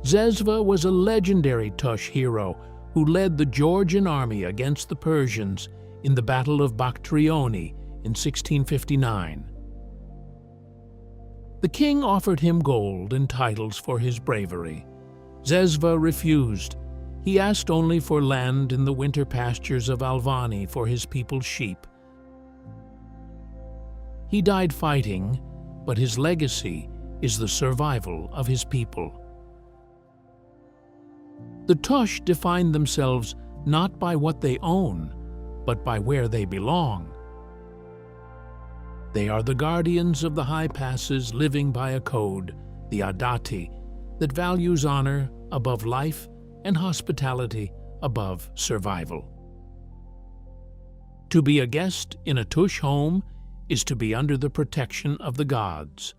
Zvezda was a legendary Tush hero who led the Georgian army against the Persians in the Battle of Baktrioni in 1659. The king offered him gold and titles for his bravery. Zvezda refused. He asked only for land in the winter pastures of Alazani for his people's sheep. He died fighting, but his legacy is the survival of his people. The Tush define themselves not by what they own, but by where they belong. They are the guardians of the high passes, living by a code, the Adati, that values honor above life and hospitality above survival. To be a guest in a Tush home is to be under the protection of the gods.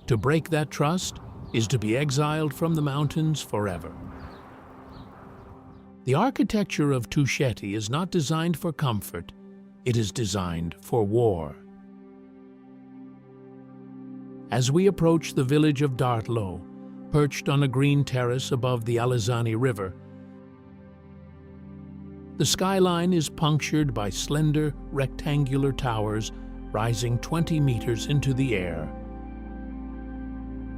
To break that trust is to be exiled from the mountains forever. The architecture of Tusheti is not designed for comfort, it is designed for war. As we approach the village of Dartlo, perched on a green terrace above the Alazani River, the skyline is punctured by slender, rectangular towers rising 20 meters into the air.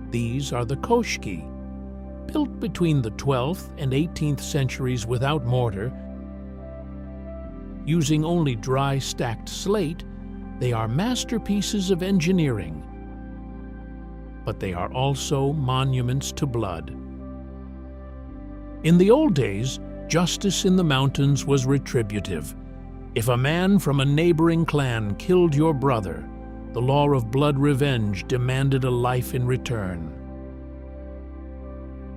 These are the koshki, built between the 12th and 18th centuries without mortar. Using only dry stacked slate, they are masterpieces of engineering. But they are also monuments to blood. In the old days, justice in the mountains was retributive. If a man from a neighboring clan killed your brother, the law of blood revenge demanded a life in return.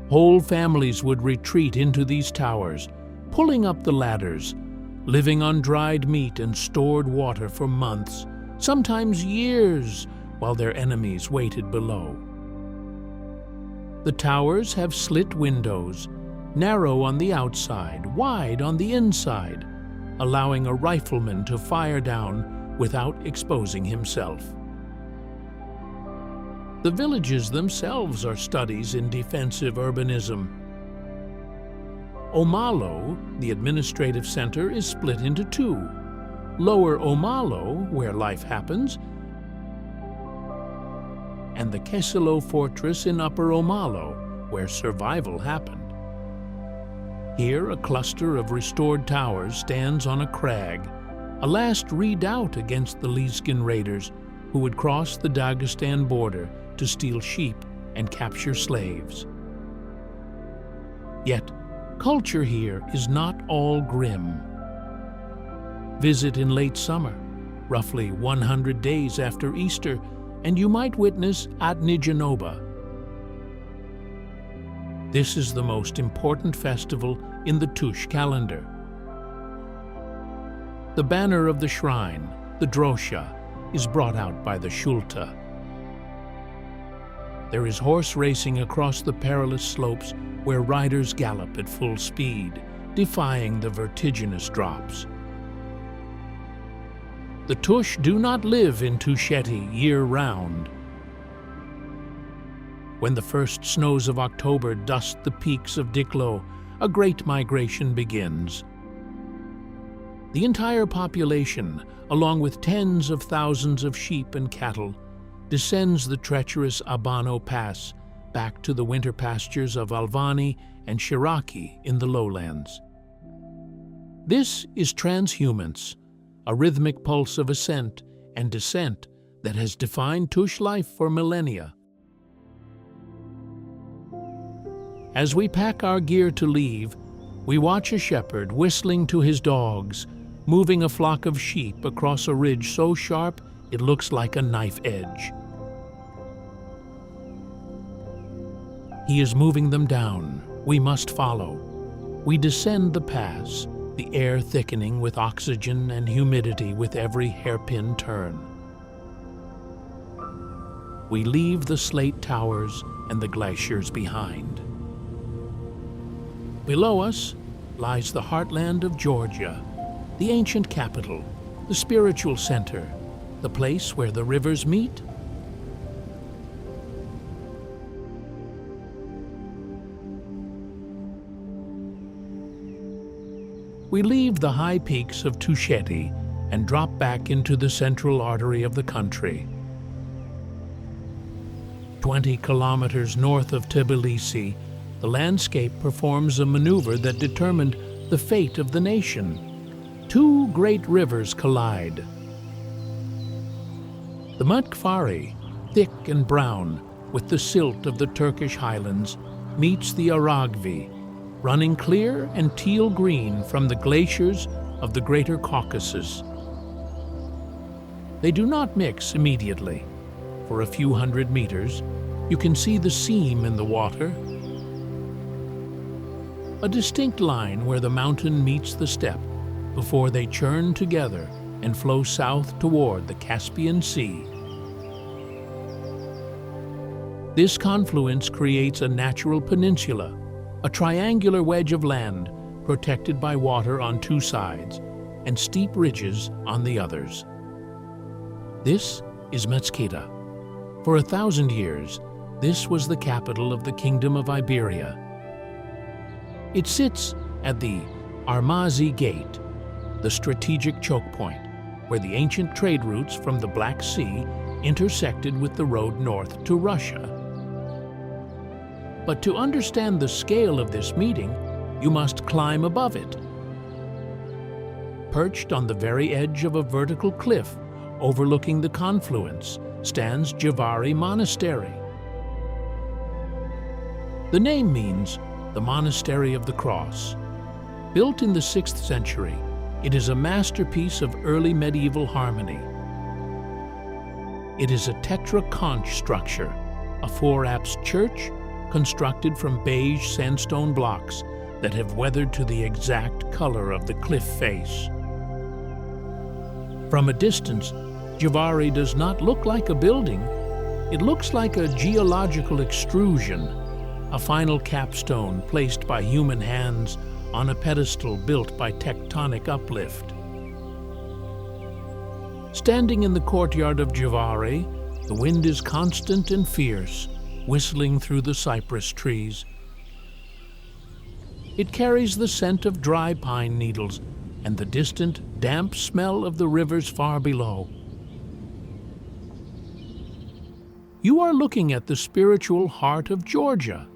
Whole families would retreat into these towers, pulling up the ladders, living on dried meat and stored water for months, sometimes years, while their enemies waited below. The towers have slit windows, narrow on the outside, wide on the inside, allowing a rifleman to fire down without exposing himself. The villages themselves are studies in defensive urbanism. Omalo, the administrative center, is split into two. Lower Omalo, where life happens, and the Kesilo fortress in Upper Omalo, where survival happened. Here, a cluster of restored towers stands on a crag, a last redoubt against the Lizgin raiders who would cross the Dagestan border to steal sheep and capture slaves. Yet, culture here is not all grim. Visit in late summer, roughly 100 days after Easter, and you might witness Atnijanoba. This is the most important festival in the Tush calendar. The banner of the shrine, the drosha, is brought out by the shulta. There is horse racing across the perilous slopes where riders gallop at full speed, defying the vertiginous drops. The Tush do not live in Tusheti year-round. When the first snows of October dust the peaks of Diklo, a great migration begins. The entire population, along with tens of thousands of sheep and cattle, descends the treacherous Abano Pass back to the winter pastures of Alvani and Shiraki in the lowlands. This is transhumance, a rhythmic pulse of ascent and descent that has defined Tush life for millennia. As we pack our gear to leave, we watch a shepherd whistling to his dogs, moving a flock of sheep across a ridge so sharp it looks like a knife edge. He is moving them down. We must follow. We descend the pass, the air thickening with oxygen and humidity with every hairpin turn. We leave the slate towers and the glaciers behind. Below us lies the heartland of Georgia, the ancient capital, the spiritual center, the place where the rivers meet. We leave the high peaks of Tusheti and drop back into the central artery of the country. 20 kilometers north of Tbilisi, the landscape performs a maneuver that determined the fate of the nation. Two great rivers collide. The Mtskheta, thick and brown with the silt of the Turkish highlands, meets the Aragvi, running clear and teal-green from the glaciers of the Greater Caucasus. They do not mix immediately. For a few hundred meters, you can see the seam in the water, a distinct line where the mountain meets the steppe before they churn together and flow south toward the Caspian Sea. This confluence creates a natural peninsula, a triangular wedge of land protected by water on two sides and steep ridges on the others. This is Mtskheta. For 1,000 years, this was the capital of the Kingdom of Iberia. It sits at the Armazi Gate, the strategic choke point, where the ancient trade routes from the Black Sea intersected with the road north to Russia. But to understand the scale of this meeting, you must climb above it. Perched on the very edge of a vertical cliff overlooking the confluence stands Jvari Monastery. The name means the Monastery of the Cross. Built in the 6th century, it is a masterpiece of early medieval harmony. It is a tetraconch structure, a 4-apse church constructed from beige sandstone blocks that have weathered to the exact color of the cliff face. From a distance, Jvari does not look like a building. It looks like a geological extrusion, a final capstone placed by human hands on a pedestal built by tectonic uplift. Standing in the courtyard of Jvari, the wind is constant and fierce, whistling through the cypress trees. It carries the scent of dry pine needles and the distant, damp smell of the rivers far below. You are looking at the spiritual heart of Georgia.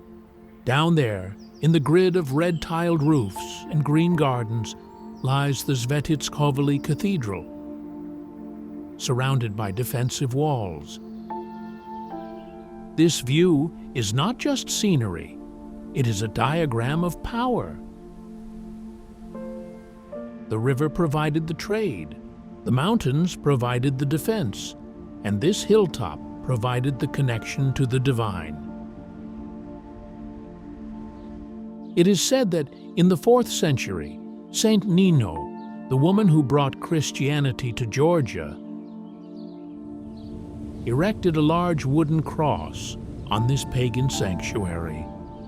Down there, In the grid of red-tiled roofs and green gardens lies the Svaneti Cathedral, surrounded by defensive walls. This view is not just scenery, it is a diagram of power. The river provided the trade, the mountains provided the defense, and this hilltop provided the connection to the divine. It is said that in the 4th century, Saint Nino, the woman who brought Christianity to Georgia, erected a large wooden cross on this pagan sanctuary,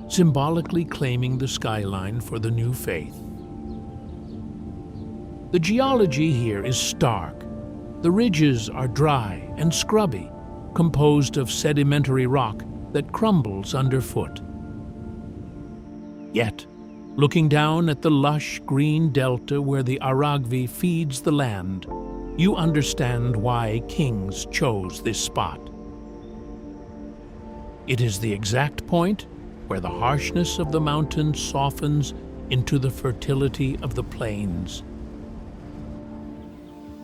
symbolically claiming the skyline for the new faith. The geology here is stark. The ridges are dry and scrubby, composed of sedimentary rock that crumbles underfoot. Yet, looking down at the lush green delta where the Aragvi feeds the land, you understand why kings chose this spot. It is the exact point where the harshness of the mountains softens into the fertility of the plains.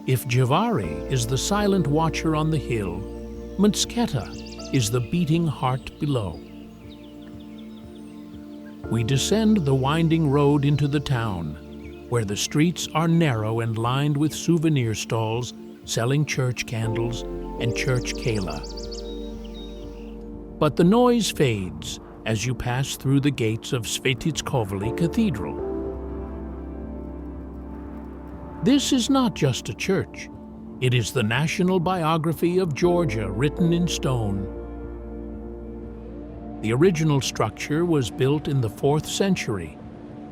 If Jvari is the silent watcher on the hill, Mtskheta is the beating heart below. We descend the winding road into the town, where the streets are narrow and lined with souvenir stalls selling church candles and church kala. But the noise fades as you pass through the gates of Mtskheta Cathedral. This is not just a church. It is the national biography of Georgia written in stone. The original structure was built in the 4th century,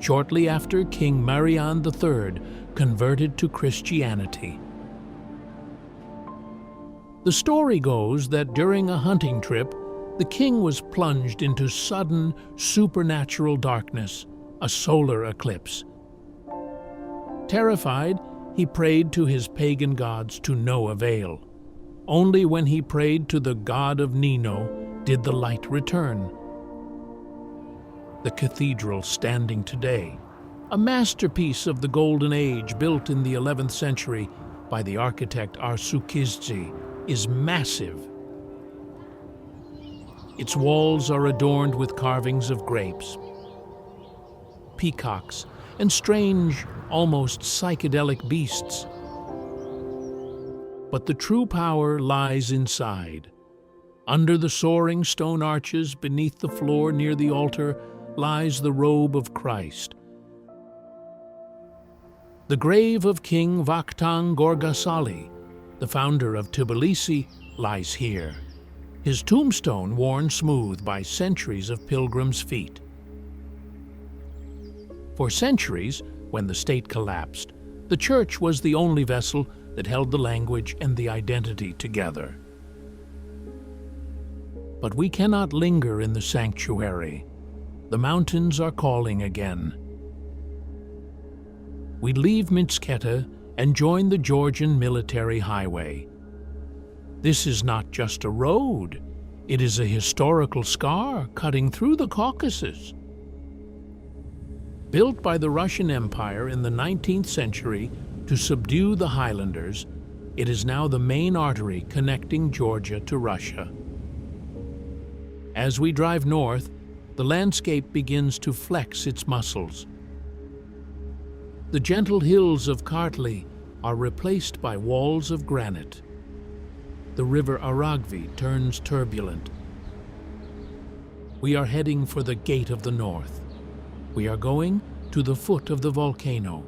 shortly after King Marian III converted to Christianity. The story goes that during a hunting trip, the king was plunged into sudden supernatural darkness, a solar eclipse. Terrified, he prayed to his pagan gods to no avail. Only when he prayed to the god of Nino did the light return. The cathedral standing today, a masterpiece of the Golden Age built in the 11th century by the architect Ushguli, is massive. Its walls are adorned with carvings of grapes, peacocks, and strange, almost psychedelic beasts. But the true power lies inside. Under the soaring stone arches beneath the floor near the altar lies the robe of Christ. The grave of King Vakhtang Gorgasali, the founder of Tbilisi, lies here, his tombstone worn smooth by centuries of pilgrims' feet. For centuries, when the state collapsed, the church was the only vessel that held the language and the identity together. But we cannot linger in the sanctuary. The mountains are calling again. We leave Mtskheta and join the Georgian military highway. This is not just a road, it is a historical scar cutting through the Caucasus. Built by the Russian Empire in the 19th century to subdue the Highlanders, it is now the main artery connecting Georgia to Russia. As we drive north, the landscape begins to flex its muscles. The gentle hills of Kartli are replaced by walls of granite. The river Aragvi turns turbulent. We are heading for the Gate of the North. We are going to the foot of the volcano.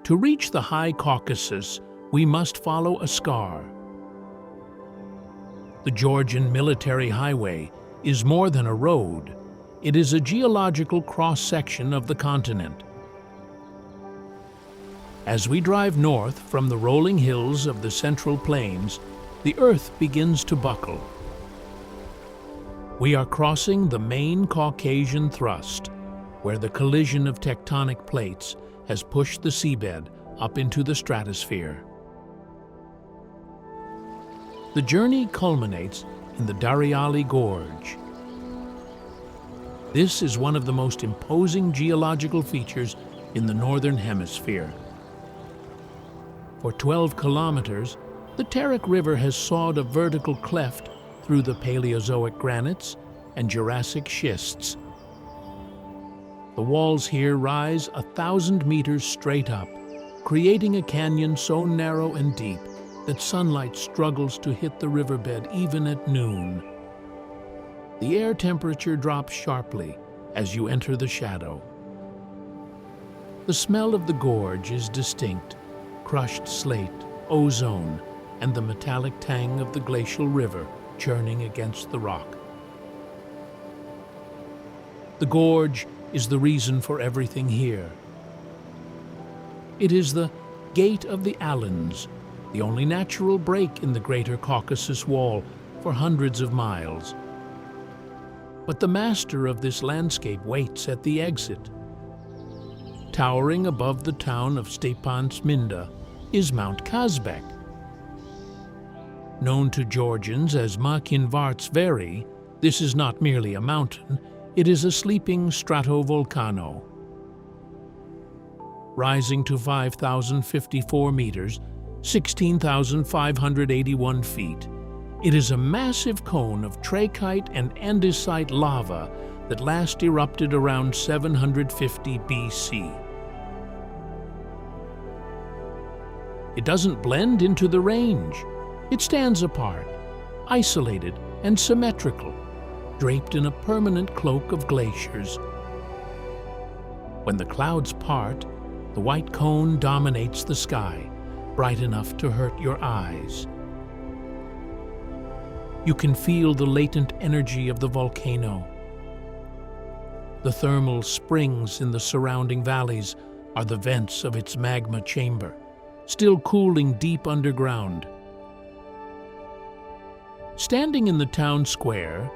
To reach the High Caucasus, we must follow a scar. The Georgian military highway is more than a road. It is a geological cross-section of the continent. As we drive north from the rolling hills of the Central Plains, the earth begins to buckle. We are crossing the main Caucasian thrust, where the collision of tectonic plates has pushed the seabed up into the stratosphere. The journey culminates in the Dariali Gorge. This is one of the most imposing geological features in the Northern Hemisphere. For 12 kilometers, the Terek River has sawed a vertical cleft through the Paleozoic granites and Jurassic schists. The walls here rise 1,000 meters straight up, creating a canyon so narrow and deep that sunlight struggles to hit the riverbed even at noon. The air temperature drops sharply as you enter the shadow. The smell of the gorge is distinct: crushed slate, ozone, and the metallic tang of the glacial river churning against the rock. The gorge is the reason for everything here. It is the Gate of the Alans, the only natural break in the Greater Caucasus wall for hundreds of miles. But the master of this landscape waits at the exit. Towering above the town of Stepan Sminda is Mount Kazbegi. Known to Georgians as Mtskheta Jvari, this is not merely a mountain, it is a sleeping stratovolcano. Rising to 5,054 meters, 16,581 feet, it is a massive cone of trachyte and andesite lava that last erupted around 750 BC. It doesn't blend into the range. It stands apart, isolated and symmetrical, draped in a permanent cloak of glaciers. When the clouds part, the white cone dominates the sky, bright enough to hurt your eyes. You can feel the latent energy of the volcano. The thermal springs in the surrounding valleys are the vents of its magma chamber, still cooling deep underground. Standing in the town square,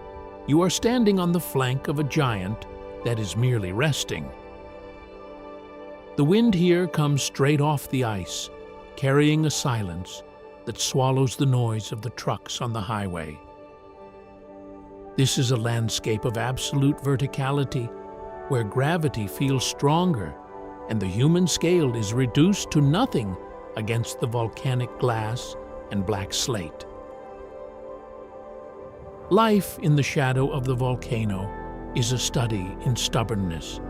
you are standing on the flank of a giant that is merely resting. The wind here comes straight off the ice, carrying a silence that swallows the noise of the trucks on the highway. This is a landscape of absolute verticality, where gravity feels stronger and the human scale is reduced to nothing against the volcanic glass and black slate. Life in the shadow of the volcano is a study in stubbornness.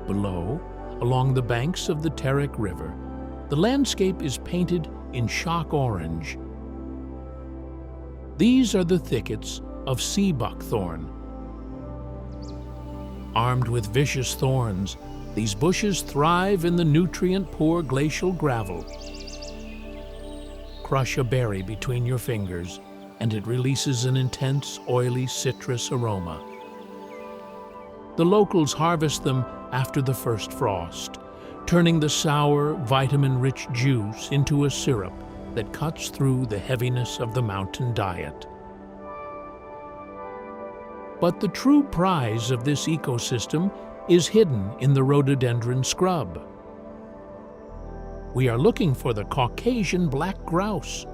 Below, along the banks of the Terek River, the landscape is painted in shock orange. These are the thickets of sea buckthorn. Armed with vicious thorns, these bushes thrive in the nutrient-poor glacial gravel. Crush a berry between your fingers, and it releases an intense, oily citrus aroma. The locals harvest them after the first frost, turning the sour, vitamin-rich juice into a syrup that cuts through the heaviness of the mountain diet. But the true prize of this ecosystem is hidden in the rhododendron scrub. We are looking for the Caucasian black grouse.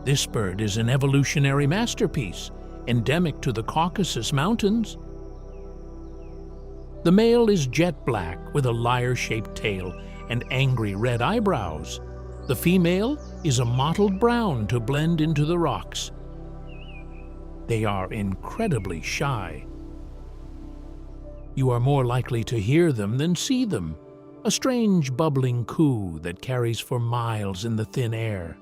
This bird is an evolutionary masterpiece, endemic to the Caucasus Mountains. The male is jet black with a lyre-shaped tail and angry red eyebrows. The female is a mottled brown to blend into the rocks. They are incredibly shy. You are more likely to hear them than see them, a strange bubbling coo that carries for miles in the thin air.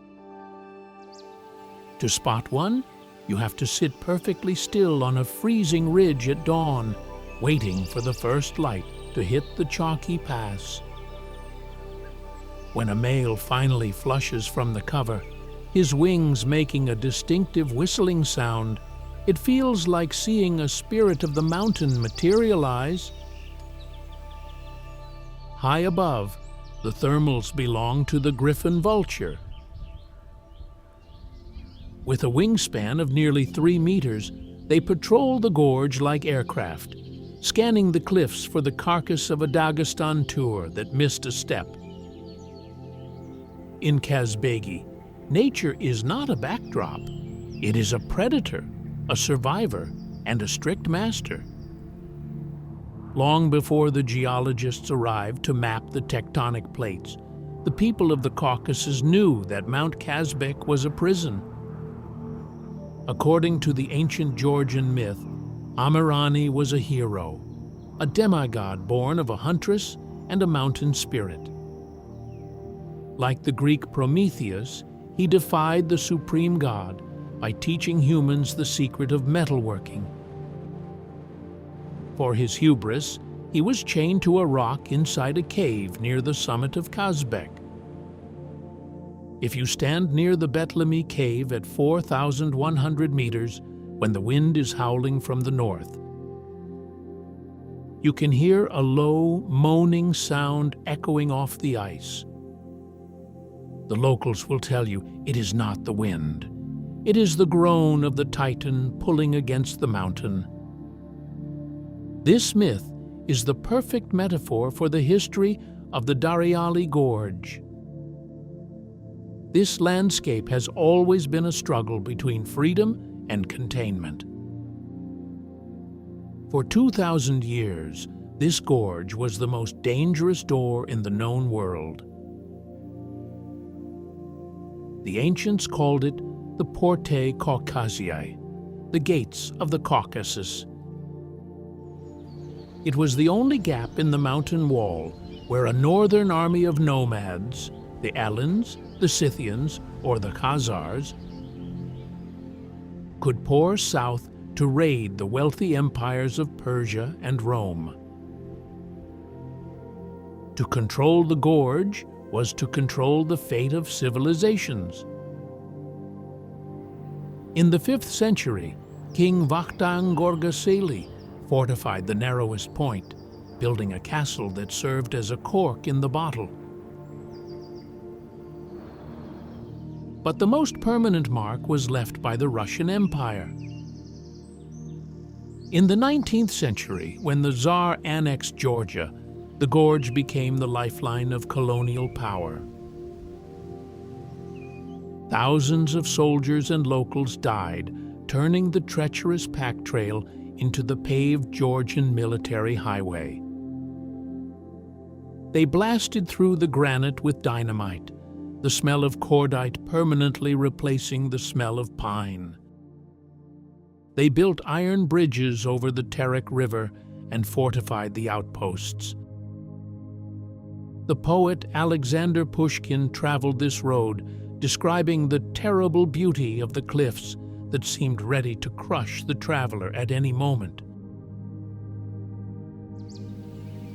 To spot one, you have to sit perfectly still on a freezing ridge at dawn, waiting for the first light to hit the chalky pass. When a male finally flushes from the cover, his wings making a distinctive whistling sound, it feels like seeing a spirit of the mountain materialize. High above, the thermals belong to the griffon vulture. With a wingspan of nearly 3 meters, they patrol the gorge like aircraft, scanning the cliffs for the carcass of a Dagestan tour that missed a step. In Kazbegi, Nature is not a backdrop. It is a predator, a survivor, and a strict master. Long before the geologists arrived to map the tectonic plates, the people of the Caucasus knew that Mount Kazbek was a prison. According to the ancient Georgian myth, Amirani was a hero, a demigod born of a huntress and a mountain spirit. Like the Greek Prometheus, he defied the supreme god by teaching humans the secret of metalworking. For his hubris, he was chained to a rock inside a cave near the summit of Kazbek. If you stand near the Batumi cave at 4,100 meters when the wind is howling from the north, you can hear a low, moaning sound echoing off the ice. The locals will tell you it is not the wind. It is the groan of the Titan pulling against the mountain. This myth is the perfect metaphor for the history of the Dariali Gorge. This landscape has always been a struggle between freedom and containment. For 2,000 years, this gorge was the most dangerous door in the known world. The ancients called it the Portae Caucasiae, the gates of the Caucasus. It was the only gap in the mountain wall where a northern army of nomads, the Alans, the Scythians, or the Khazars, could pour south to raid the wealthy empires of Persia and Rome. To control the gorge was to control the fate of civilizations. In the 5th century, King Vakhtang Gorgasali fortified the narrowest point, building a castle that served as a cork in the bottle. But the most permanent mark was left by the Russian Empire. In the 19th century, when the Tsar annexed Georgia, the gorge became the lifeline of colonial power. Thousands of soldiers and locals died, turning the treacherous pack trail into the paved Georgian military highway. They blasted through the granite with dynamite, the smell of cordite permanently replacing the smell of pine. They built iron bridges over the Terek River and fortified the outposts. The poet Alexander Pushkin traveled this road, describing the terrible beauty of the cliffs that seemed ready to crush the traveler at any moment.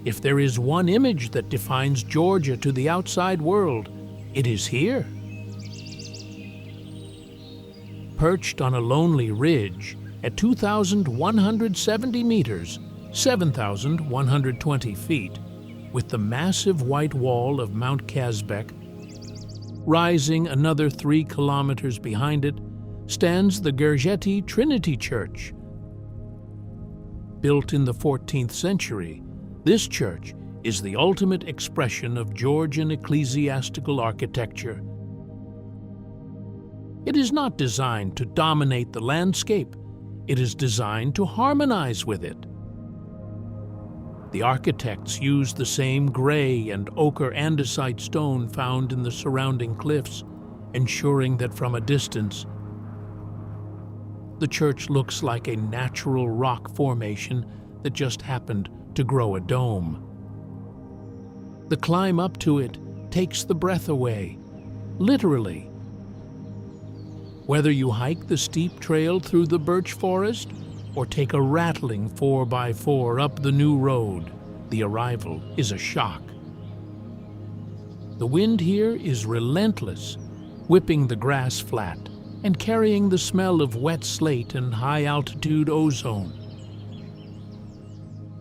If there is one image that defines Georgia to the outside world, it is here. Perched on a lonely ridge at 2,170 meters, 7,120 feet, with the massive white wall of Mount Kazbek rising another 3 kilometers behind it, stands the Gareja Trinity Church. Built in the 14th century, this church is the ultimate expression of Georgian ecclesiastical architecture. It is not designed to dominate the landscape. It is designed to harmonize with it. The architects used the same gray and ochre andesite stone found in the surrounding cliffs, ensuring that from a distance, the church looks like a natural rock formation that just happened to grow a dome. The climb up to it takes the breath away, literally. Whether you hike the steep trail through the birch forest or take a rattling 4x4 up the new road, the arrival is a shock. The wind here is relentless, whipping the grass flat and carrying the smell of wet slate and high-altitude ozone.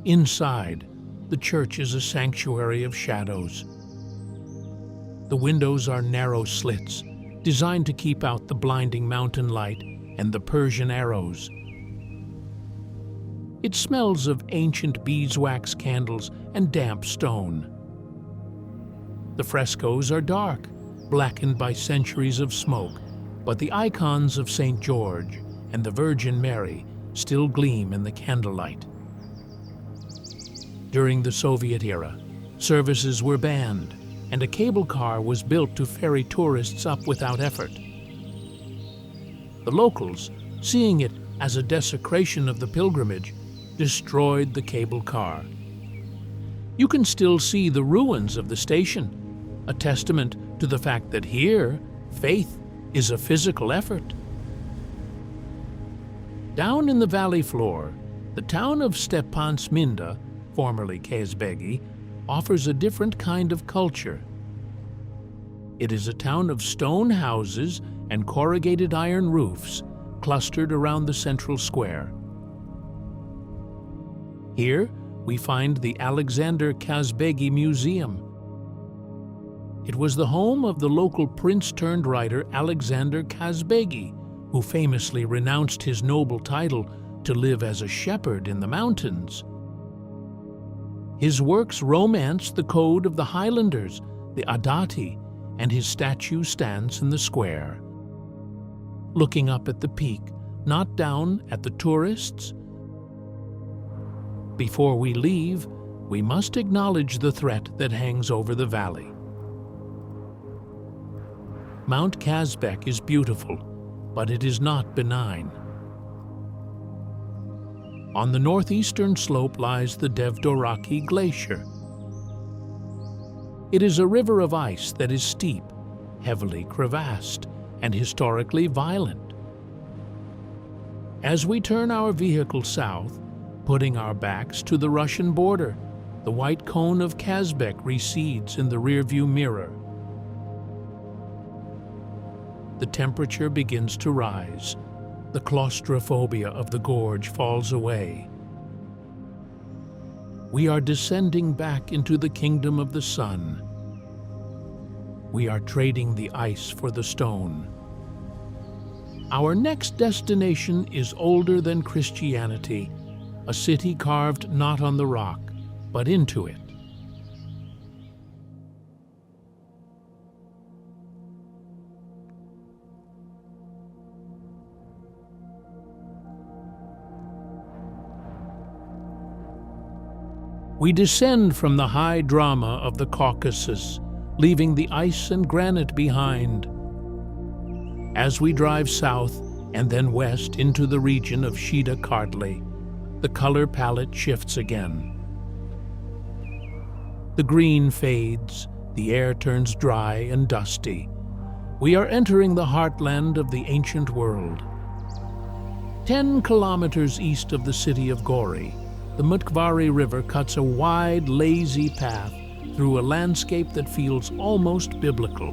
Inside, the church is a sanctuary of shadows. The windows are narrow slits, designed to keep out the blinding mountain light and the Persian arrows. It smells of ancient beeswax candles and damp stone. The frescoes are dark, blackened by centuries of smoke, but the icons of St. George and the Virgin Mary still gleam in the candlelight. During the Soviet era, services were banned, and a cable car was built to ferry tourists up without effort. The locals, seeing it as a desecration of the pilgrimage, destroyed the cable car. You can still see the ruins of the station, a testament to the fact that here, faith is a physical effort. Down in the valley floor, the town of Stepantsminda, formerly Kazbegi, offers a different kind of culture. It is a town of stone houses and corrugated iron roofs clustered around the central square. Here, we find the Alexander Kazbegi Museum. It was the home of the local prince-turned-writer Alexander Kazbegi, who famously renounced his noble title to live as a shepherd in the mountains. His works romance the code of the Highlanders, the Adati, and his statue stands in the square, looking up at the peak, not down at the tourists. Before we leave, we must acknowledge the threat that hangs over the valley. Mount Kazbek is beautiful, but it is not benign. On the northeastern slope lies the Devdoraki Glacier. It is a river of ice that is steep, heavily crevassed, and historically violent. As we turn our vehicle south, putting our backs to the Russian border, the white cone of Kazbek recedes in the rearview mirror. The temperature begins to rise. The claustrophobia of the gorge falls away. We are descending back into the kingdom of the sun. We are trading the ice for the stone. Our next destination is older than Christianity, a city carved not on the rock, but into it. We descend from the high drama of the Caucasus, leaving the ice and granite behind. As we drive south and then west into the region of Shida Kartli, the color palette shifts again. The green fades, the air turns dry and dusty. We are entering the heartland of the ancient world. 10 kilometers east of the city of Gori, the Mtkvari River cuts a wide, lazy path through a landscape that feels almost biblical.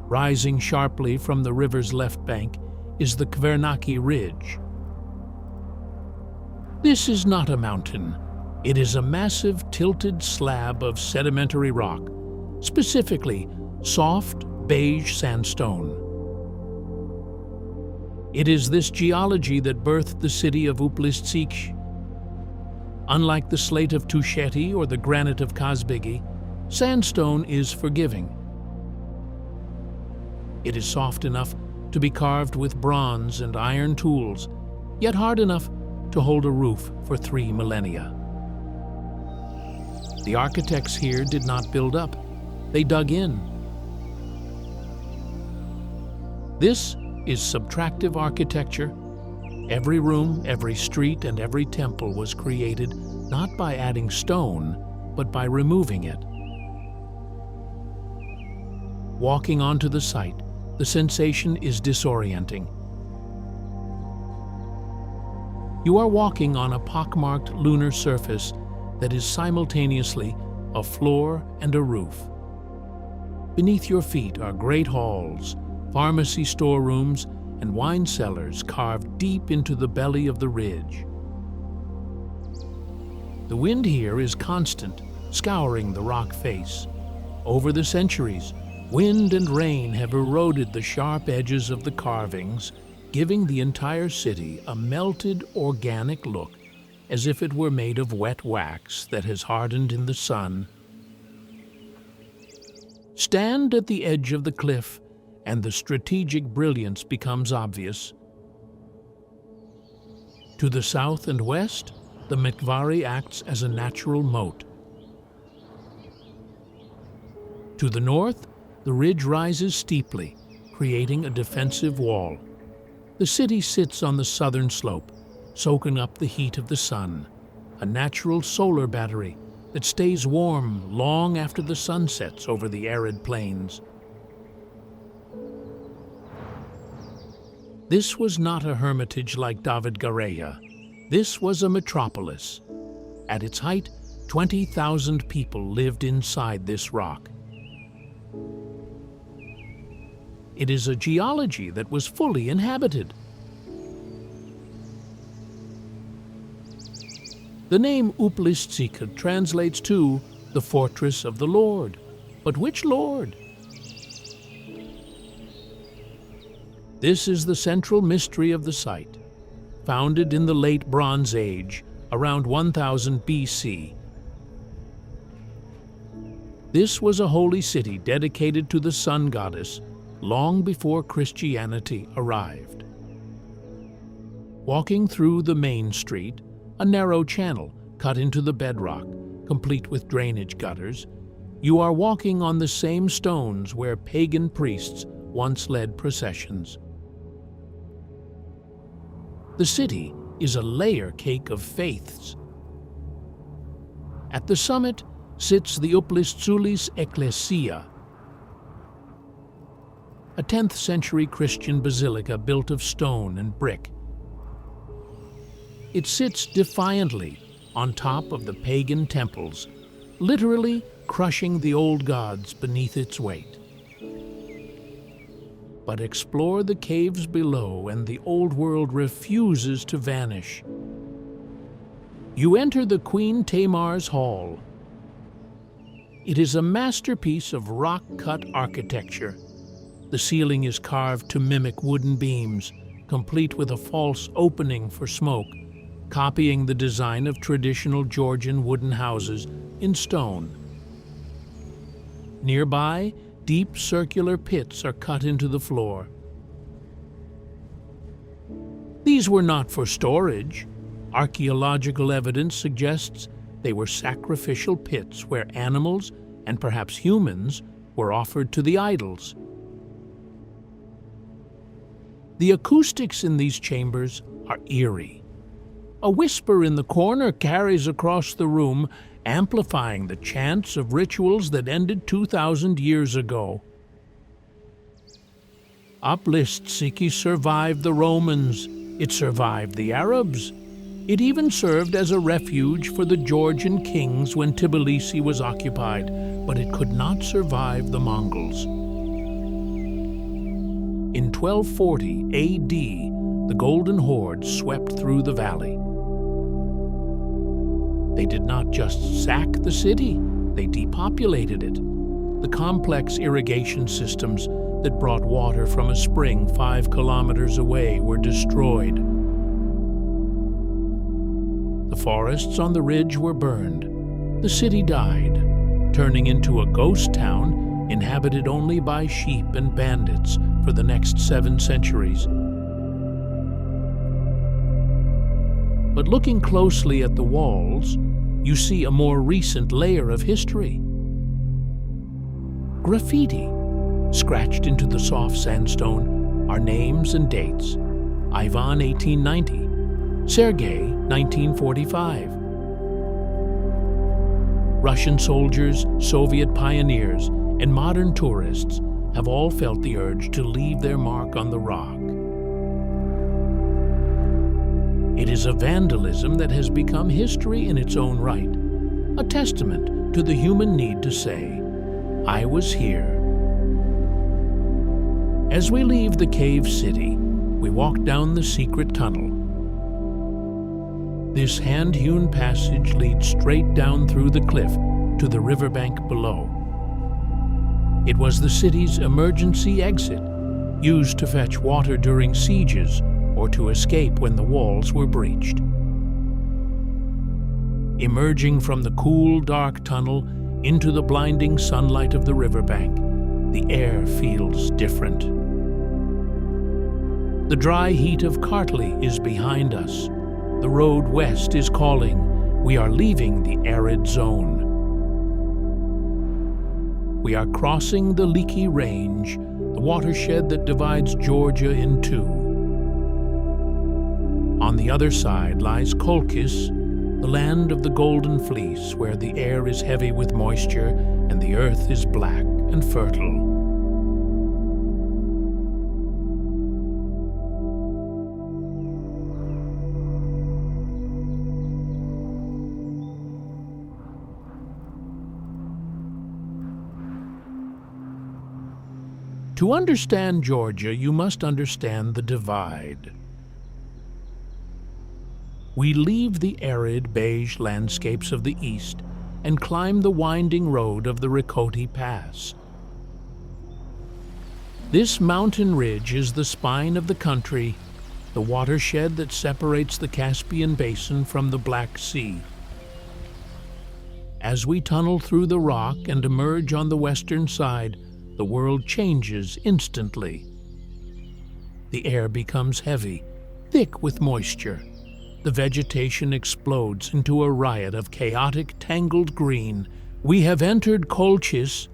Rising sharply from the river's left bank is the Kvernaki Ridge. This is not a mountain. It is a massive tilted slab of sedimentary rock, specifically soft beige sandstone. It is this geology that birthed the city of Uplistsikhe. Unlike the slate of Tusheti or the granite of Kazbegi, sandstone is forgiving. It is soft enough to be carved with bronze and iron tools, yet hard enough to hold a roof for 3 millennia. The architects here did not build up, they dug in. This is subtractive architecture. Every room, every street, and every temple was created not by adding stone, but by removing it. Walking onto the site, the sensation is disorienting. You are walking on a pockmarked lunar surface that is simultaneously a floor and a roof. Beneath your feet are great halls, pharmacy storerooms, and wine cellars carved deep into the belly of the ridge. The wind here is constant, scouring the rock face. Over the centuries, wind and rain have eroded the sharp edges of the carvings, giving the entire city a melted, organic look, as if it were made of wet wax that has hardened in the sun. Stand at the edge of the cliff, and the strategic brilliance becomes obvious. To the south and west, the Mtskheta acts as a natural moat. To the north, the ridge rises steeply, creating a defensive wall. The city sits on the southern slope, soaking up the heat of the sun, a natural solar battery that stays warm long after the sun sets over the arid plains. This was not a hermitage like David Gareja. This was a metropolis. At its height, 20,000 people lived inside this rock. It is a geology that was fully inhabited. The name Uplistsikhe translates to the fortress of the Lord. But which Lord? This is the central mystery of the site. Founded in the late Bronze Age, around 1000 BC. This was a holy city dedicated to the sun goddess long before Christianity arrived. Walking through the main street, a narrow channel cut into the bedrock, complete with drainage gutters, you are walking on the same stones where pagan priests once led processions. The city is a layer cake of faiths. At the summit sits the Uplistsikhe Ecclesia, a 10th century Christian basilica built of stone and brick. It sits defiantly on top of the pagan temples, literally crushing the old gods beneath its weight. But explore the caves below and the old world refuses to vanish. You enter the Queen Tamar's Hall. It is a masterpiece of rock-cut architecture. The ceiling is carved to mimic wooden beams, complete with a false opening for smoke, copying the design of traditional Georgian wooden houses in stone. Nearby, deep circular pits are cut into the floor. These were not for storage. Archaeological evidence suggests they were sacrificial pits where animals, and perhaps humans, were offered to the idols. The acoustics in these chambers are eerie. A whisper in the corner carries across the room, amplifying the chants of rituals that ended 2,000 years ago. Uplistsikhe survived the Romans. It survived the Arabs. It even served as a refuge for the Georgian kings when Tbilisi was occupied, but it could not survive the Mongols. In 1240 AD, the Golden Horde swept through the valley. They did not just sack the city, they depopulated it. The complex irrigation systems that brought water from a spring 5 kilometers away were destroyed. The forests on the ridge were burned. The city died, turning into a ghost town inhabited only by sheep and bandits for the next 7 centuries. But looking closely at the walls, you see a more recent layer of history. Graffiti. Scratched into the soft sandstone are names and dates. Ivan 1890, Sergei 1945. Russian soldiers, Soviet pioneers, and modern tourists have all felt the urge to leave their mark on the rock. It is a vandalism that has become history in its own right, a testament to the human need to say, "I was here." As we leave the cave city, we walk down the secret tunnel. This hand-hewn passage leads straight down through the cliff to the riverbank below. It was the city's emergency exit, used to fetch water during sieges or to escape when the walls were breached. Emerging from the cool, dark tunnel into the blinding sunlight of the riverbank, the air feels different. The dry heat of Kartli is behind us. The road west is calling. We are leaving the arid zone. We are crossing the Liki Range, the watershed that divides Georgia in two. On the other side lies Kolkis, the land of the Golden Fleece, where the air is heavy with moisture and the earth is black and fertile. To understand Georgia, you must understand the divide. We leave the arid beige landscapes of the east and climb the winding road of the Rakhoti Pass. This mountain ridge is the spine of the country, the watershed that separates the Caspian Basin from the Black Sea. As we tunnel through the rock and emerge on the western side, the world changes instantly. The air becomes heavy, thick with moisture. The vegetation explodes into a riot of chaotic, tangled green. We have entered Kolchis.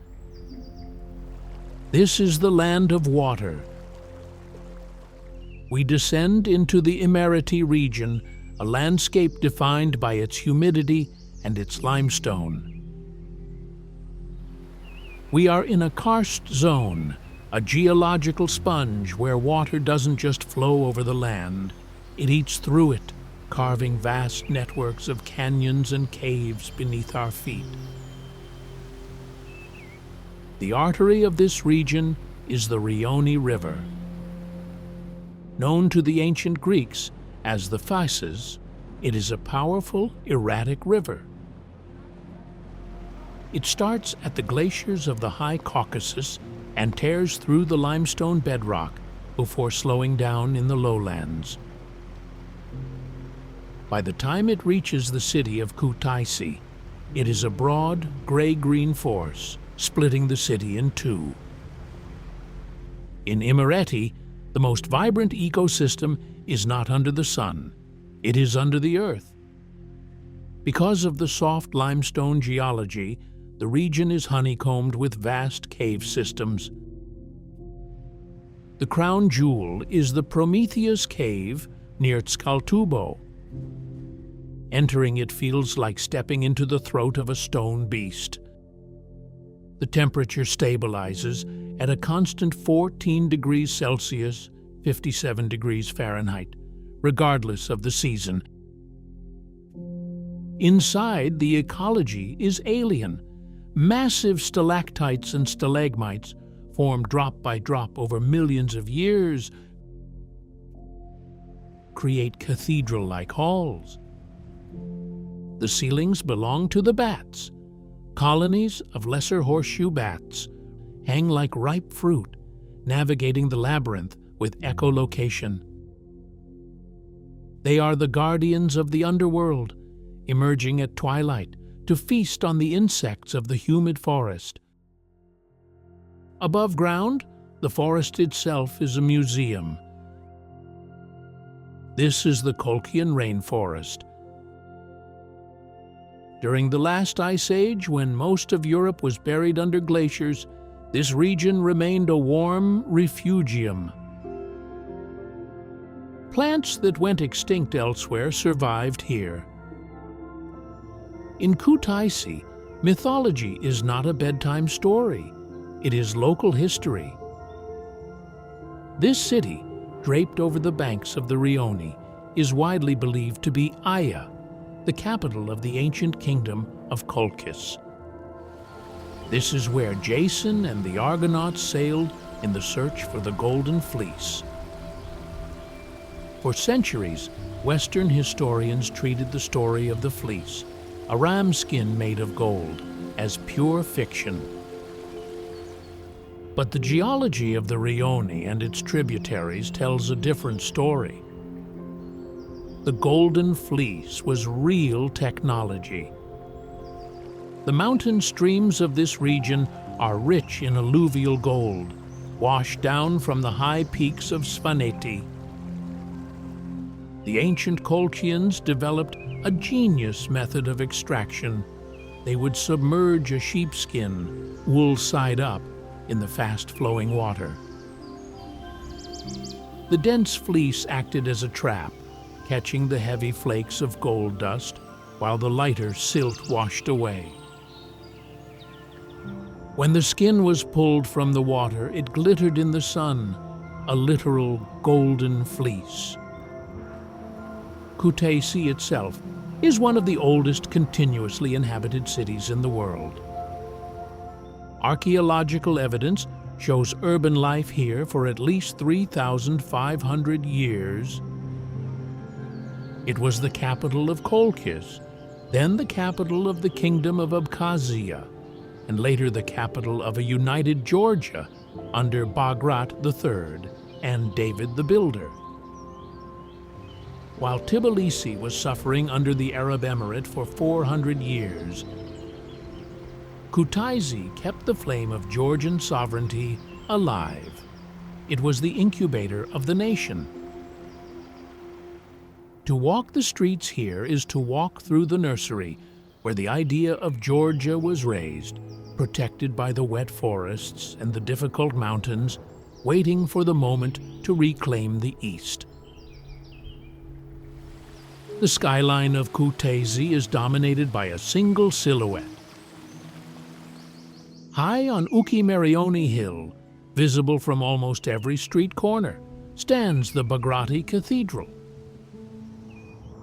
This is the land of water. We descend into the Imereti region, a landscape defined by its humidity and its limestone. We are in a karst zone, a geological sponge where water doesn't just flow over the land. It eats through it, carving vast networks of canyons and caves beneath our feet. The artery of this region is the Rioni River. Known to the ancient Greeks as the Phasis, it is a powerful, erratic river. It starts at the glaciers of the High Caucasus and tears through the limestone bedrock before slowing down in the lowlands. By the time it reaches the city of Kutaisi, it is a broad, gray-green force, splitting the city in two. In Imereti, the most vibrant ecosystem is not under the sun, it is under the earth. Because of the soft limestone geology, the region is honeycombed with vast cave systems. The crown jewel is the Prometheus Cave near Tskaltubo. Entering it feels like stepping into the throat of a stone beast. The temperature stabilizes at a constant 14 degrees Celsius, 57 degrees Fahrenheit, regardless of the season. Inside, the ecology is alien. Massive stalactites and stalagmites, formed drop by drop over millions of years, create cathedral-like halls. The ceilings belong to the bats. Colonies of lesser horseshoe bats hang like ripe fruit, navigating the labyrinth with echolocation. They are the guardians of the underworld, emerging at twilight to feast on the insects of the humid forest. Above ground, the forest itself is a museum. This is the Kolchian rainforest. During the last ice age, when most of Europe was buried under glaciers, this region remained a warm refugium. Plants that went extinct elsewhere survived here. In Kutaisi, mythology is not a bedtime story. It is local history. This city, draped over the banks of the Rioni, is widely believed to be Aya, the capital of the ancient kingdom of Kolchis. This is where Jason and the Argonauts sailed in the search for the Golden Fleece. For centuries, Western historians treated the story of the fleece, a ram skin made of gold, as pure fiction. But the geology of the Rioni and its tributaries tells a different story. The Golden Fleece was real technology. The mountain streams of this region are rich in alluvial gold, washed down from the high peaks of Svaneti. The ancient Colchians developed a genius method of extraction. They would submerge a sheepskin, wool side up, in the fast-flowing water. The dense fleece acted as a trap, catching the heavy flakes of gold dust, while the lighter silt washed away. When the skin was pulled from the water, it glittered in the sun, a literal golden fleece. Kutaisi itself is one of the oldest continuously inhabited cities in the world. Archaeological evidence shows urban life here for at least 3,500 years. It was the capital of Colchis, then the capital of the Kingdom of Abkhazia, and later the capital of a united Georgia under Bagrat III and David the Builder. While Tbilisi was suffering under the Arab Emirate for 400 years, Kutaisi kept the flame of Georgian sovereignty alive. It was the incubator of the nation. To walk the streets here is to walk through the nursery where the idea of Georgia was raised, protected by the wet forests and the difficult mountains, waiting for the moment to reclaim the east. The skyline of Kutaisi is dominated by a single silhouette. High on Ukimerioni Hill, visible from almost every street corner, stands the Bagrati Cathedral.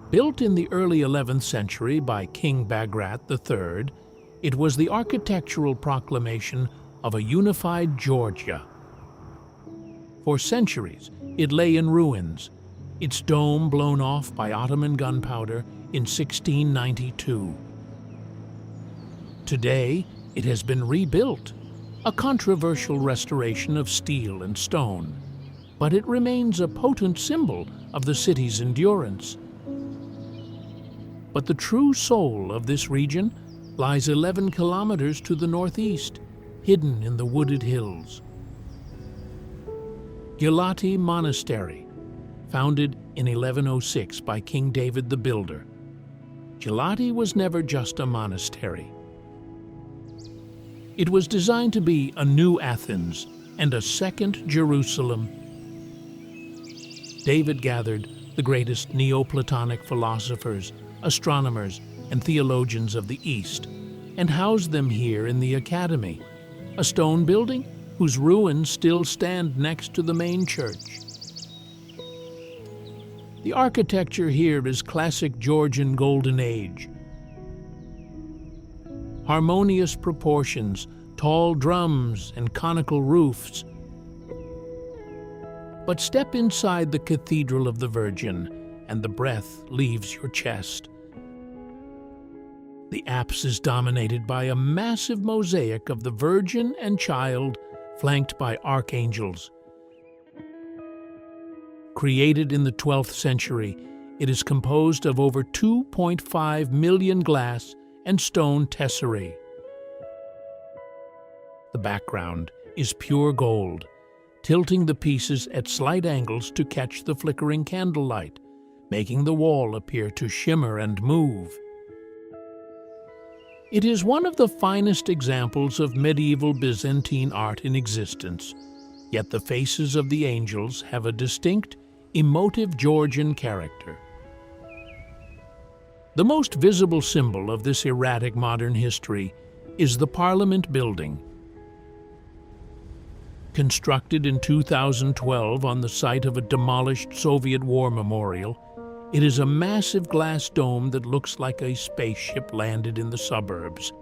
Built in the early 11th century by King Bagrat III, it was the architectural proclamation of a unified Georgia. For centuries, it lay in ruins, its dome blown off by Ottoman gunpowder in 1692. Today, it has been rebuilt, a controversial restoration of steel and stone, but it remains a potent symbol of the city's endurance. But the true soul of this region lies 11 kilometers to the northeast, hidden in the wooded hills. Gelati Monastery, founded in 1106 by King David the Builder. Gelati was never just a monastery. It was designed to be a new Athens and a second Jerusalem. David gathered the greatest Neoplatonic philosophers, astronomers, and theologians of the East, and housed them here in the Academy, a stone building whose ruins still stand next to the main church. The architecture here is classic Georgian Golden Age. Harmonious proportions, tall drums, and conical roofs. But step inside the Cathedral of the Virgin, and the breath leaves your chest. The apse is dominated by a massive mosaic of the Virgin and Child, flanked by archangels. Created in the 12th century, it is composed of over 2.5 million glass and stone tesserae. The background is pure gold, tilting the pieces at slight angles to catch the flickering candlelight, making the wall appear to shimmer and move. It is one of the finest examples of medieval Byzantine art in existence, yet the faces of the angels have a distinct, emotive Georgian character. The most visible symbol of this erratic modern history is the Parliament building. Constructed in 2012 on the site of a demolished Soviet war memorial, it is a massive glass dome that looks like a spaceship landed in the suburbs.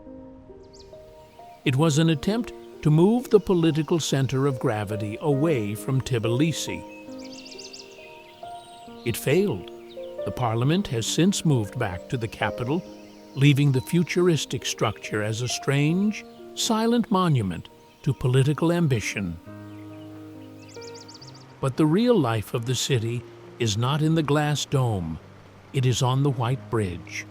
It was an attempt to move the political center of gravity away from Tbilisi. It failed. The parliament has since moved back to the capital, leaving the futuristic structure as a strange, silent monument to political ambition. But the real life of the city is not in the glass dome, it is on the White Bridge.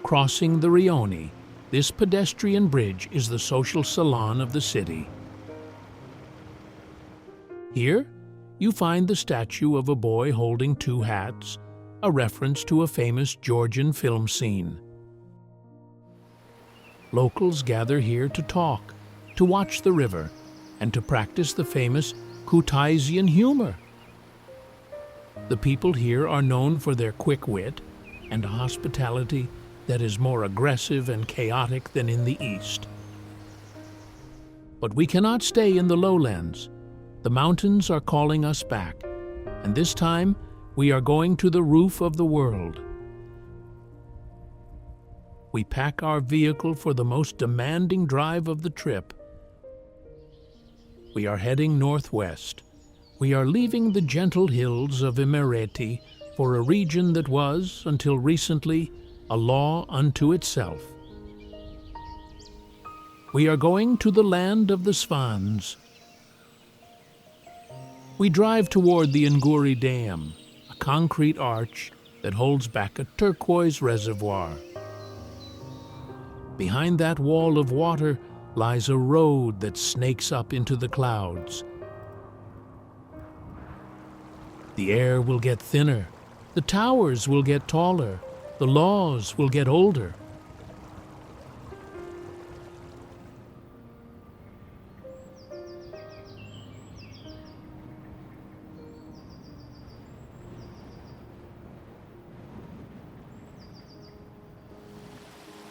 Crossing the Rioni, This pedestrian bridge is the social salon of the city. Here, you find the statue of a boy holding two hats, a reference to a famous Georgian film scene. Locals gather here to talk, to watch the river, and to practice the famous Kutaisian humor. The people here are known for their quick wit and a hospitality that is more aggressive and chaotic than in the East. But we cannot stay in the lowlands. The mountains are calling us back, and this time we are going to the roof of the world. We pack our vehicle for the most demanding drive of the trip. We are heading northwest. We are leaving the gentle hills of Imereti for a region that was, until recently, a law unto itself. We are going to the land of the Svans. We drive toward the Nguri Dam, a concrete arch that holds back a turquoise reservoir. Behind that wall of water lies a road that snakes up into the clouds. The air will get thinner, the towers will get taller, the laws will get older.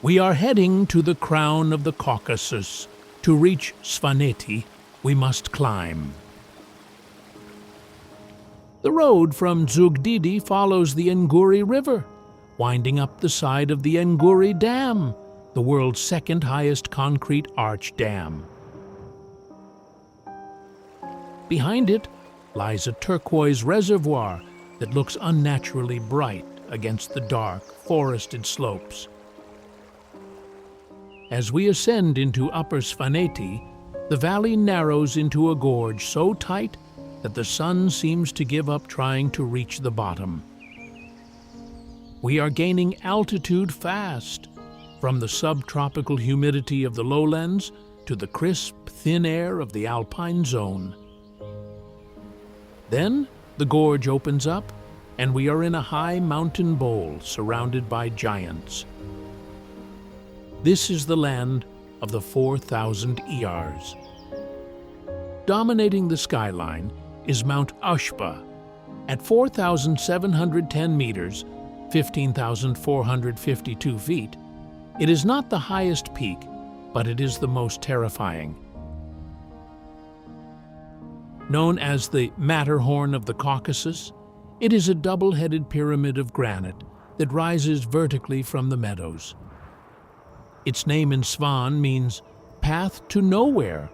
We are heading to the crown of the Caucasus. To reach Svaneti, we must climb. The road from Zugdidi follows the Nguri River, winding up the side of the Nguri Dam, the world's second highest concrete arch dam. Behind it lies a turquoise reservoir that looks unnaturally bright against the dark, forested slopes. As we ascend into Upper Svaneti, the valley narrows into a gorge so tight that the sun seems to give up trying to reach the bottom. We are gaining altitude fast, from the subtropical humidity of the lowlands to the crisp, thin air of the alpine zone. Then the gorge opens up, and we are in a high mountain bowl surrounded by giants. This is the land of the 4,000 Iars. Dominating the skyline is Mount Ushba. At 4,710 meters, 15,452 feet, it is not the highest peak, but it is the most terrifying. Known as the Matterhorn of the Caucasus, it is a double-headed pyramid of granite that rises vertically from the meadows. Its name in Svan means path to nowhere.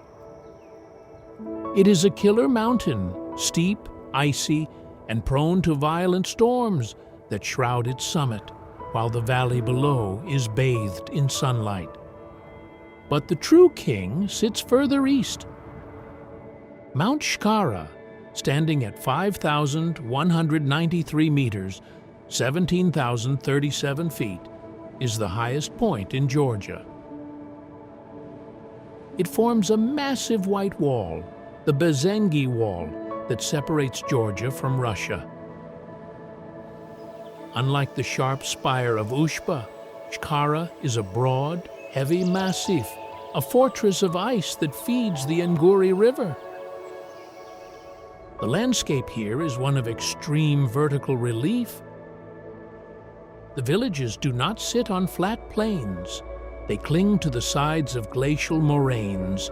It is a killer mountain, steep, icy, and prone to violent storms that shroud its summit, while the valley below is bathed in sunlight. But the true king sits further east. Mount Shkara, standing at 5,193 meters, 17,037 feet, is the highest point in Georgia. It forms a massive white wall, the Bezengi Wall, that separates Georgia from Russia. Unlike the sharp spire of Ushba, Shkara is a broad, heavy massif, a fortress of ice that feeds the Nguri River. The landscape here is one of extreme vertical relief. The villages do not sit on flat plains. They cling to the sides of glacial moraines.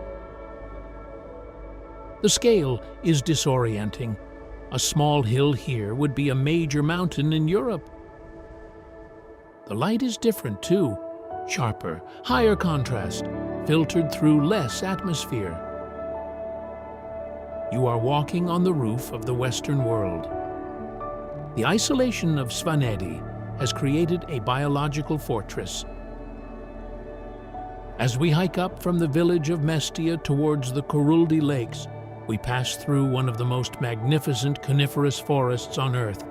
The scale is disorienting. A small hill here would be a major mountain in Europe. The light is different too, sharper, higher contrast, filtered through less atmosphere. You are walking on the roof of the Western world. The isolation of Svaneti has created a biological fortress. As we hike up from the village of Mestia towards the Kuruldi Lakes, we pass through one of the most magnificent coniferous forests on Earth.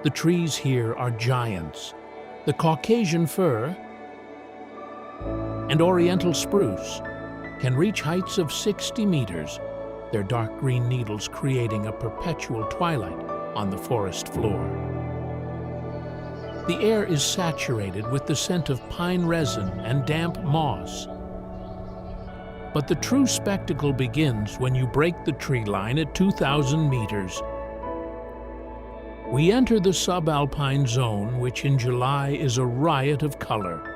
The trees here are giants. The Caucasian fir, and oriental spruce can reach heights of 60 meters, their dark green needles creating a perpetual twilight on the forest floor. The air is saturated with the scent of pine resin and damp moss. But the true spectacle begins when you break the tree line at 2,000 meters. We enter the subalpine zone, which in July is a riot of color.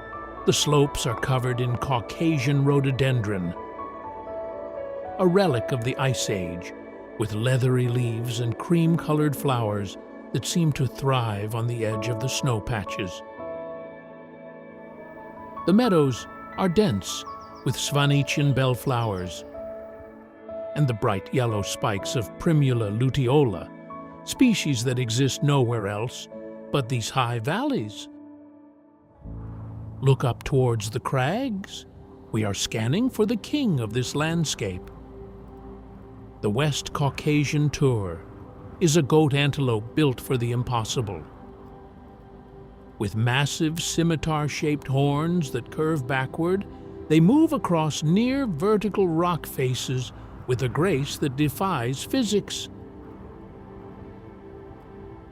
The slopes are covered in Caucasian rhododendron, a relic of the Ice Age, with leathery leaves and cream-colored flowers that seem to thrive on the edge of the snow patches. The meadows are dense with Svaneti bellflowers and the bright yellow spikes of Primula luteola, species that exist nowhere else but these high valleys. Look up towards the crags. We are scanning for the king of this landscape. The West Caucasian Tur is a goat antelope built for the impossible. With massive scimitar-shaped horns that curve backward, they move across near vertical rock faces with a grace that defies physics.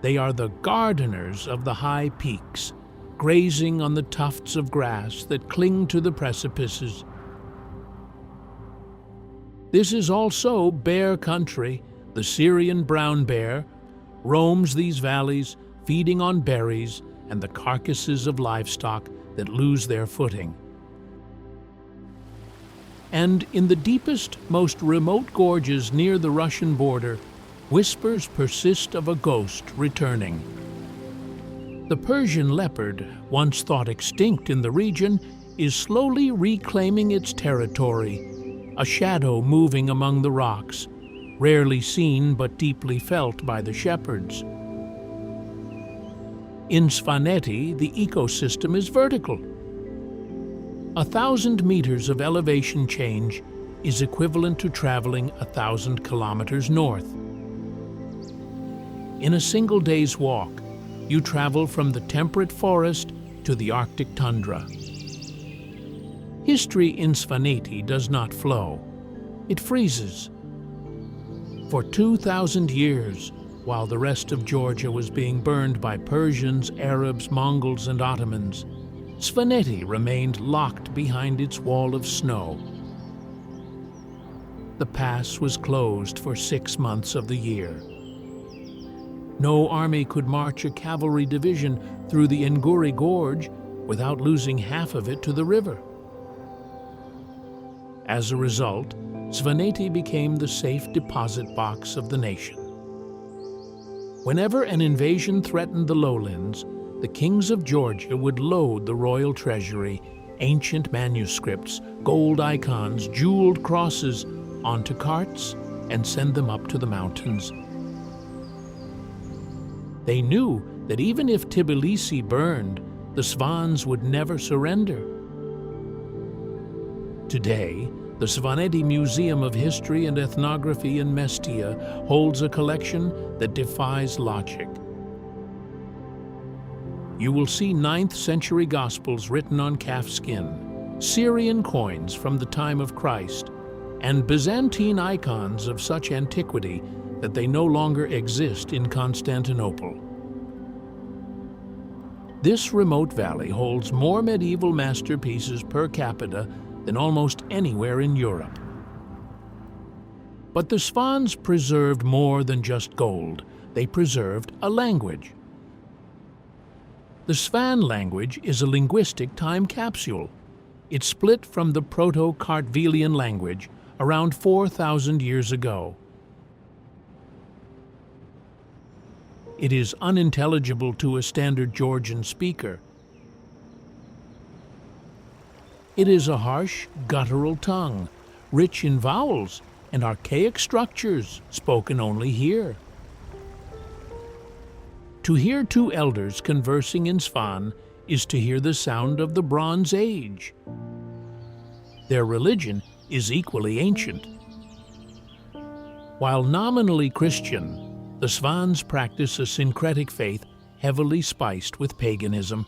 They are the gardeners of the high peaks, grazing on the tufts of grass that cling to the precipices. This is also bear country. The Syrian brown bear roams these valleys, feeding on berries and the carcasses of livestock that lose their footing. And in the deepest, most remote gorges near the Russian border, whispers persist of a ghost returning. The Persian leopard, once thought extinct in the region, is slowly reclaiming its territory, a shadow moving among the rocks, rarely seen but deeply felt by the shepherds. In Svaneti, the ecosystem is vertical. 1,000 meters of elevation change is equivalent to traveling 1,000 kilometers north. In a single day's walk, you travel from the temperate forest to the Arctic tundra. History in Svaneti does not flow. It freezes. For 2,000 years, while the rest of Georgia was being burned by Persians, Arabs, Mongols, and Ottomans, Svaneti remained locked behind its wall of snow. The pass was closed for 6 months of the year. No army could march a cavalry division through the Nguri Gorge without losing half of it to the river. As a result, Svaneti became the safe deposit box of the nation. Whenever an invasion threatened the lowlands, the kings of Georgia would load the royal treasury, ancient manuscripts, gold icons, jeweled crosses, onto carts and send them up to the mountains. They knew that even if Tbilisi burned, the Svans would never surrender. Today, the Svaneti Museum of History and Ethnography in Mestia holds a collection that defies logic. You will see 9th century Gospels written on calf skin, Syrian coins from the time of Christ, and Byzantine icons of such antiquity that they no longer exist in Constantinople. This remote valley holds more medieval masterpieces per capita than almost anywhere in Europe. But the Svans preserved more than just gold. They preserved a language. The Svan language is a linguistic time capsule. It split from the Proto-Kartvelian language around 4,000 years ago. It is unintelligible to a standard Georgian speaker. It is a harsh, guttural tongue, rich in vowels and archaic structures spoken only here. To hear two elders conversing in Svan is to hear the sound of the Bronze Age. Their religion is equally ancient. While nominally Christian, the Svans practice a syncretic faith heavily spiced with paganism.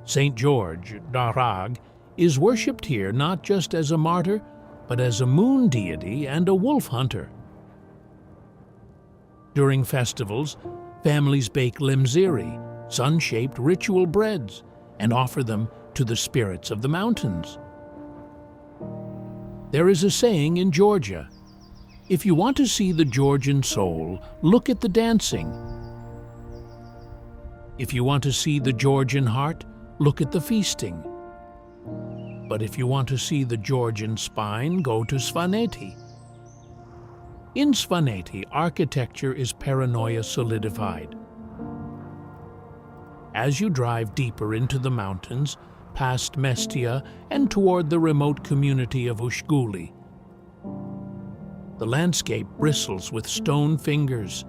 St. George, Darag, is worshipped here not just as a martyr, but as a moon deity and a wolf hunter. During festivals, families bake lemziri, sun-shaped ritual breads, and offer them to the spirits of the mountains. There is a saying in Georgia, "If you want to see the Georgian soul, look at the dancing. If you want to see the Georgian heart, look at the feasting. But if you want to see the Georgian spine, go to Svaneti." In Svaneti, architecture is paranoia solidified. As you drive deeper into the mountains, past Mestia and toward the remote community of Ushguli, the landscape bristles with stone fingers.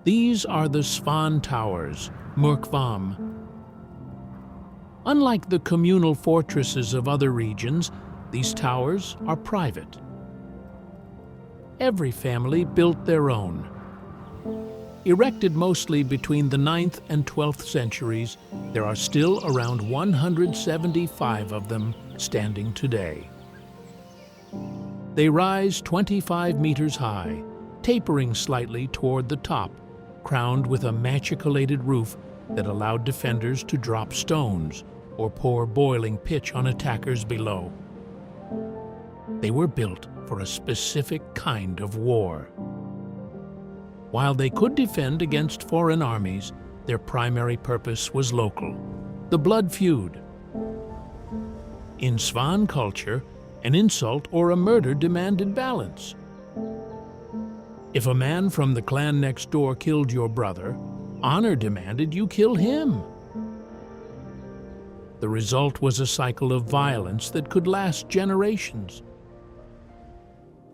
These are the Svan Towers, Murkvam. Unlike the communal fortresses of other regions, these towers are private. Every family built their own. Erected mostly between the 9th and 12th centuries, there are still around 175 of them standing today. They rise 25 meters high, tapering slightly toward the top, crowned with a machicolated roof that allowed defenders to drop stones or pour boiling pitch on attackers below. They were built for a specific kind of war. While they could defend against foreign armies, their primary purpose was local, the blood feud. In Svan culture, an insult or a murder demanded balance. If a man from the clan next door killed your brother, honor demanded you kill him. The result was a cycle of violence that could last generations.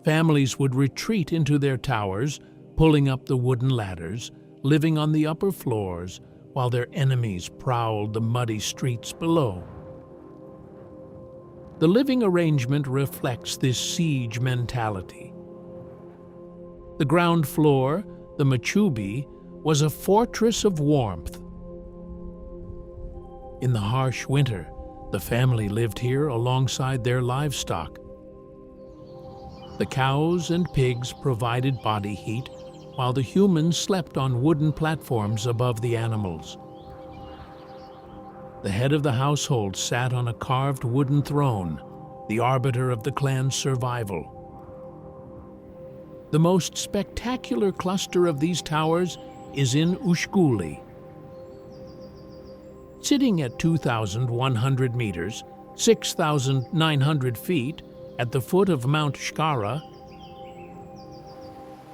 Families would retreat into their towers, pulling up the wooden ladders, living on the upper floors, while their enemies prowled the muddy streets below. The living arrangement reflects this siege mentality. The ground floor, the Machubi, was a fortress of warmth. In the harsh winter, the family lived here alongside their livestock. The cows and pigs provided body heat, while the humans slept on wooden platforms above the animals. The head of the household sat on a carved wooden throne, the arbiter of the clan's survival. The most spectacular cluster of these towers is in Ushguli. Sitting at 2,100 meters, 6,900 feet, at the foot of Mount Shkara,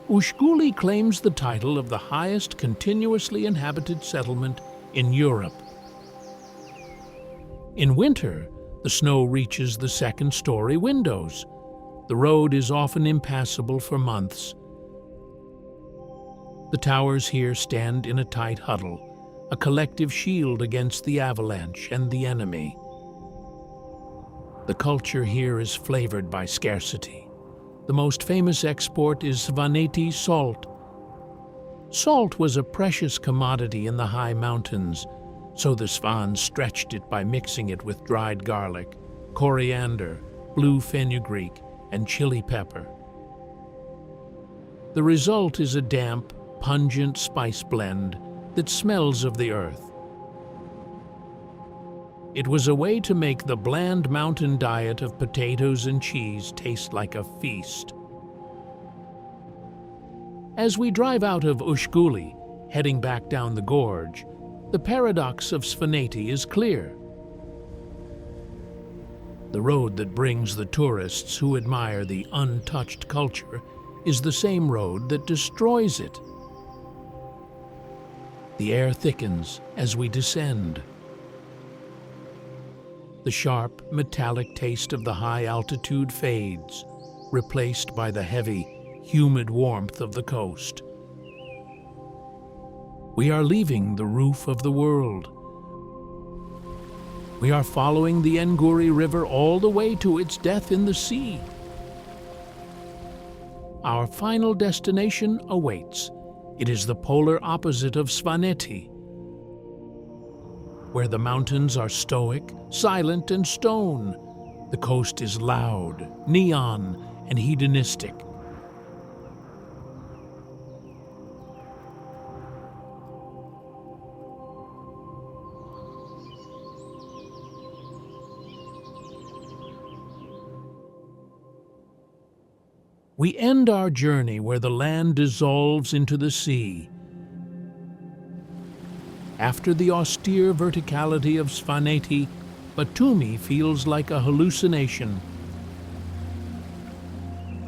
Ushguli claims the title of the highest continuously inhabited settlement in Europe. In winter, the snow reaches the second-story windows. The road is often impassable for months. The towers here stand in a tight huddle, a collective shield against the avalanche and the enemy. The culture here is flavored by scarcity. The most famous export is Svaneti salt. Salt was a precious commodity in the high mountains, so the Svans stretched it by mixing it with dried garlic, coriander, blue fenugreek, and chili pepper. The result is a damp, pungent spice blend that smells of the earth. It was a way to make the bland mountain diet of potatoes and cheese taste like a feast. As we drive out of Ushguli, heading back down the gorge, the paradox of Svaneti is clear. The road that brings the tourists who admire the untouched culture is the same road that destroys it. The air thickens as we descend. The sharp, metallic taste of the high altitude fades, replaced by the heavy, humid warmth of the coast. We are leaving the roof of the world. We are following the Nguri River all the way to its death in the sea. Our final destination awaits. It is the polar opposite of Svaneti, where the mountains are stoic, silent, and stone. The coast is loud, neon, and hedonistic. We end our journey where the land dissolves into the sea. After the austere verticality of Svaneti, Batumi feels like a hallucination.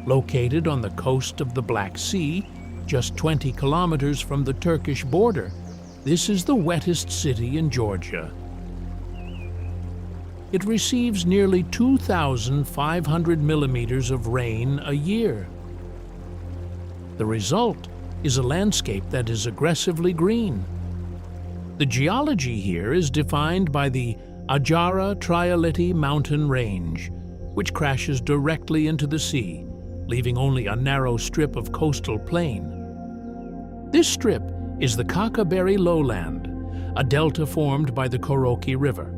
Located on the coast of the Black Sea, just 20 kilometers from the Turkish border, this is the wettest city in Georgia. It receives nearly 2,500 millimeters of rain a year. The result is a landscape that is aggressively green. The geology here is defined by the Ajara Trialeti mountain range, which crashes directly into the sea, leaving only a narrow strip of coastal plain. This strip is the Kakheti lowland, a delta formed by the Koroki River.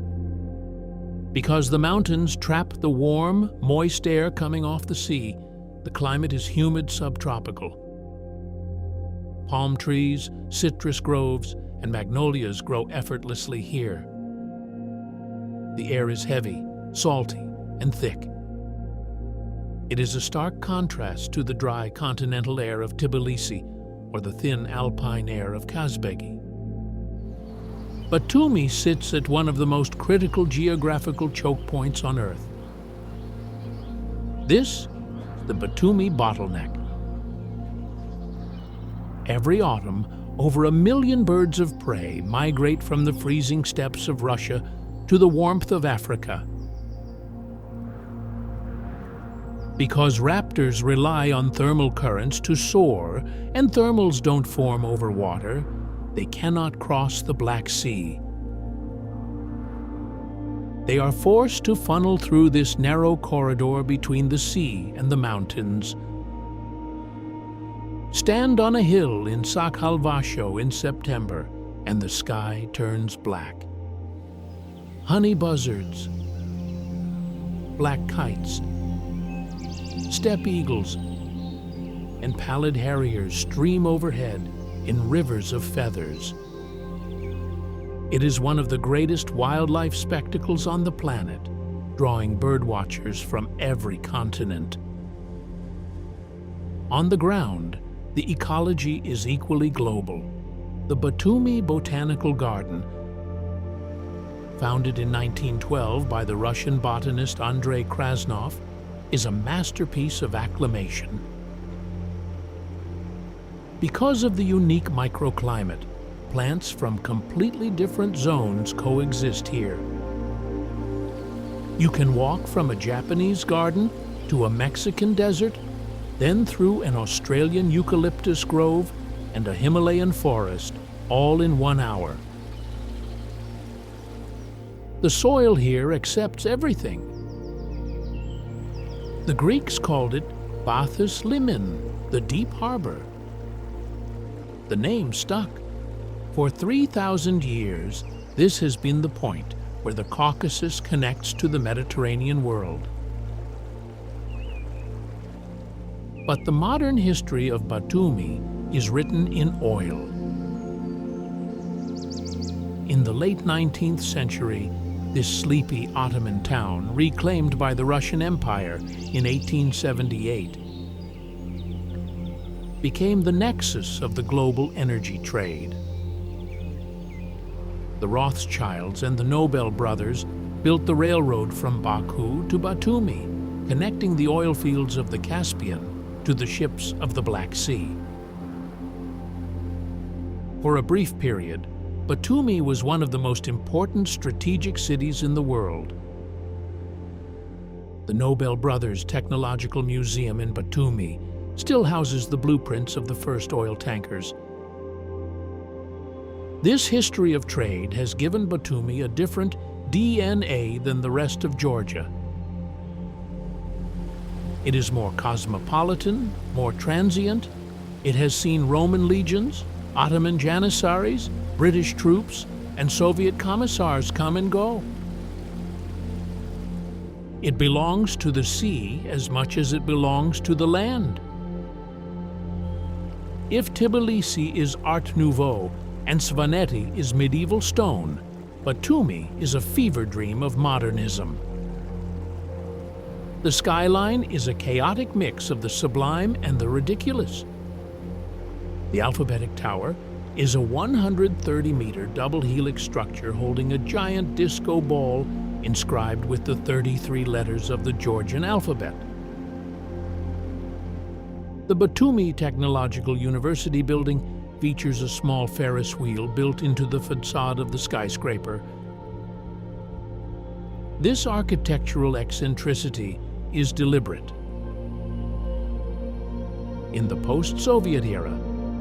Because the mountains trap the warm, moist air coming off the sea, the climate is humid subtropical. Palm trees, citrus groves, and magnolias grow effortlessly here. The air is heavy, salty, and thick. It is a stark contrast to the dry continental air of Tbilisi or the thin alpine air of Kazbegi. Batumi sits at one of the most critical geographical choke points on Earth. This is the Batumi bottleneck. Every autumn, over 1 million birds of prey migrate from the freezing steppes of Russia to the warmth of Africa. Because raptors rely on thermal currents to soar, and thermals don't form over water, they cannot cross the Black Sea. They are forced to funnel through this narrow corridor between the sea and the mountains. Stand on a hill in Sakhalvasho in September, and the sky turns black. Honey buzzards, black kites, steppe eagles, and pallid harriers stream overhead in rivers of feathers. It is one of the greatest wildlife spectacles on the planet, drawing birdwatchers from every continent. On the ground, the ecology is equally global. The Batumi Botanical Garden, founded in 1912 by the Russian botanist Andrei Krasnov, is a masterpiece of acclimation. Because of the unique microclimate, plants from completely different zones coexist here. You can walk from a Japanese garden to a Mexican desert, then through an Australian eucalyptus grove and a Himalayan forest, all in 1 hour. The soil here accepts everything. The Greeks called it Bathos Limen, the deep harbor. The name stuck. For 3,000 years, this has been the point where the Caucasus connects to the Mediterranean world. But the modern history of Batumi is written in oil. In the late 19th century, this sleepy Ottoman town, reclaimed by the Russian Empire in 1878, became the nexus of the global energy trade. The Rothschilds and the Nobel brothers built the railroad from Baku to Batumi, connecting the oil fields of the Caspian to the ships of the Black Sea. For a brief period, Batumi was one of the most important strategic cities in the world. The Nobel Brothers Technological Museum in Batumi still houses the blueprints of the first oil tankers. This history of trade has given Batumi a different DNA than the rest of Georgia. It is more cosmopolitan, more transient. It has seen Roman legions, Ottoman janissaries, British troops, and Soviet commissars come and go. It belongs to the sea as much as it belongs to the land. If Tbilisi is Art Nouveau and Svaneti is medieval stone, Batumi is a fever dream of modernism. The skyline is a chaotic mix of the sublime and the ridiculous. The alphabetic tower is a 130-meter double helix structure holding a giant disco ball inscribed with the 33 letters of the Georgian alphabet. The Batumi Technological University building features a small Ferris wheel built into the facade of the skyscraper. This architectural eccentricity is deliberate. In the post-Soviet era,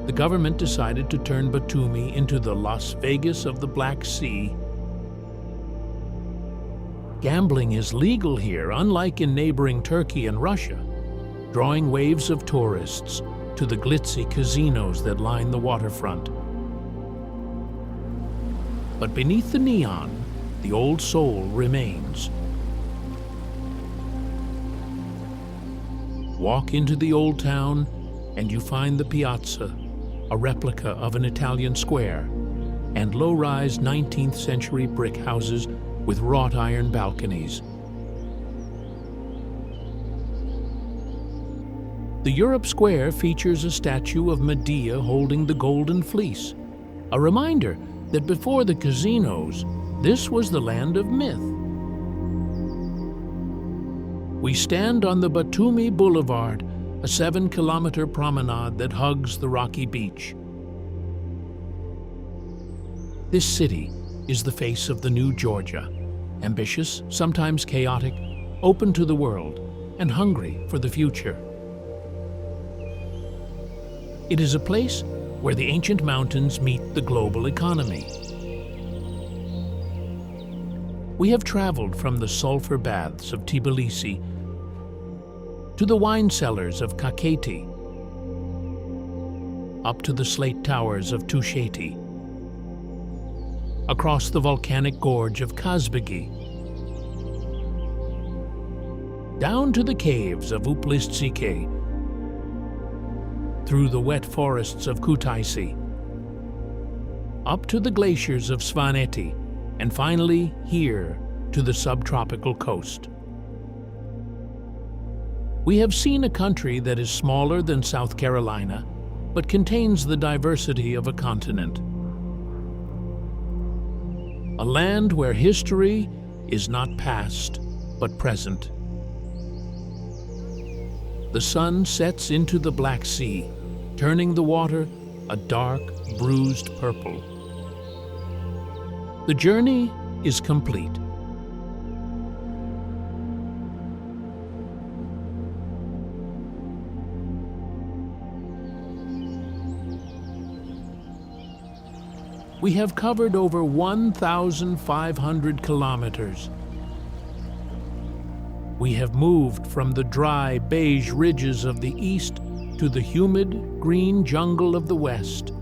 the government decided to turn Batumi into the Las Vegas of the Black Sea. Gambling is legal here, unlike in neighboring Turkey and Russia, drawing waves of tourists to the glitzy casinos that line the waterfront. But beneath the neon, the old soul remains. Walk into the old town and you find the piazza, a replica of an Italian square, and low-rise 19th century brick houses with wrought iron balconies. The Europe Square features a statue of Medea holding the Golden Fleece, a reminder that before the casinos, this was the land of myth. We stand on the Batumi Boulevard, a 7-kilometer promenade that hugs the rocky beach. This city is the face of the new Georgia, ambitious, sometimes chaotic, open to the world, and hungry for the future. It is a place where the ancient mountains meet the global economy. We have traveled from the sulfur baths of Tbilisi to the wine cellars of Kakheti, up to the slate towers of Tusheti, across the volcanic gorge of Kazbegi, down to the caves of Uplistsikhe, through the wet forests of Kutaisi, up to the glaciers of Svaneti, and finally here to the subtropical coast. We have seen a country that is smaller than South Carolina, but contains the diversity of a continent. A land where history is not past, but present. The sun sets into the Black Sea, turning the water a dark, bruised purple. The journey is complete. We have covered over 1,500 kilometers. We have moved from the dry, beige ridges of the east to the humid, green jungle of the west.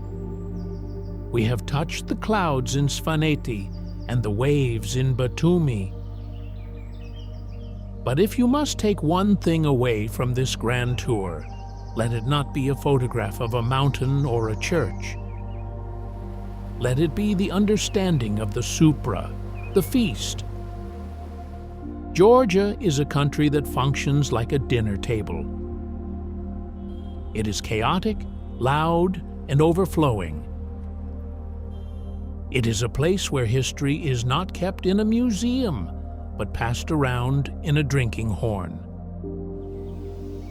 We have touched the clouds in Svaneti and the waves in Batumi. But if you must take one thing away from this grand tour, let it not be a photograph of a mountain or a church. Let it be the understanding of the supra, the feast. Georgia is a country that functions like a dinner table. It is chaotic, loud, and overflowing. It is a place where history is not kept in a museum, but passed around in a drinking horn.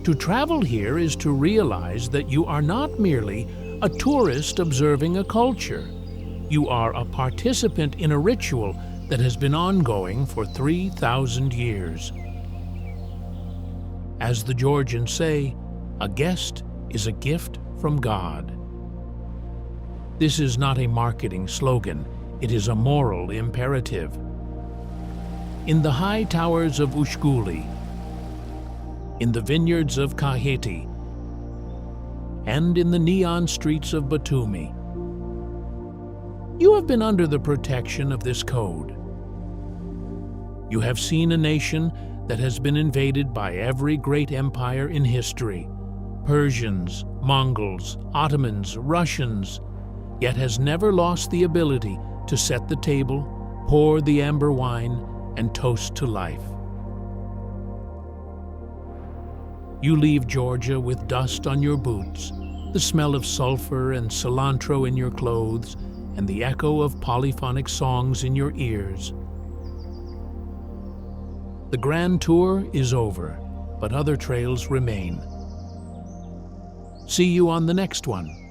To travel here is to realize that you are not merely a tourist observing a culture. You are a participant in a ritual that has been ongoing for 3,000 years. As the Georgians say, a guest is a gift from God. This is not a marketing slogan, it is a moral imperative. In the high towers of Ushguli, in the vineyards of Kakheti, and in the neon streets of Batumi, You have been under the protection of this code. You have seen a nation that has been invaded by every great empire in history, Persians, Mongols, Ottomans, Russians, yet has never lost the ability to set the table, pour the amber wine, and toast to life. You leave Georgia with dust on your boots, the smell of sulfur and cilantro in your clothes, and the echo of polyphonic songs in your ears. The grand tour is over, but other trails remain. See you on the next one.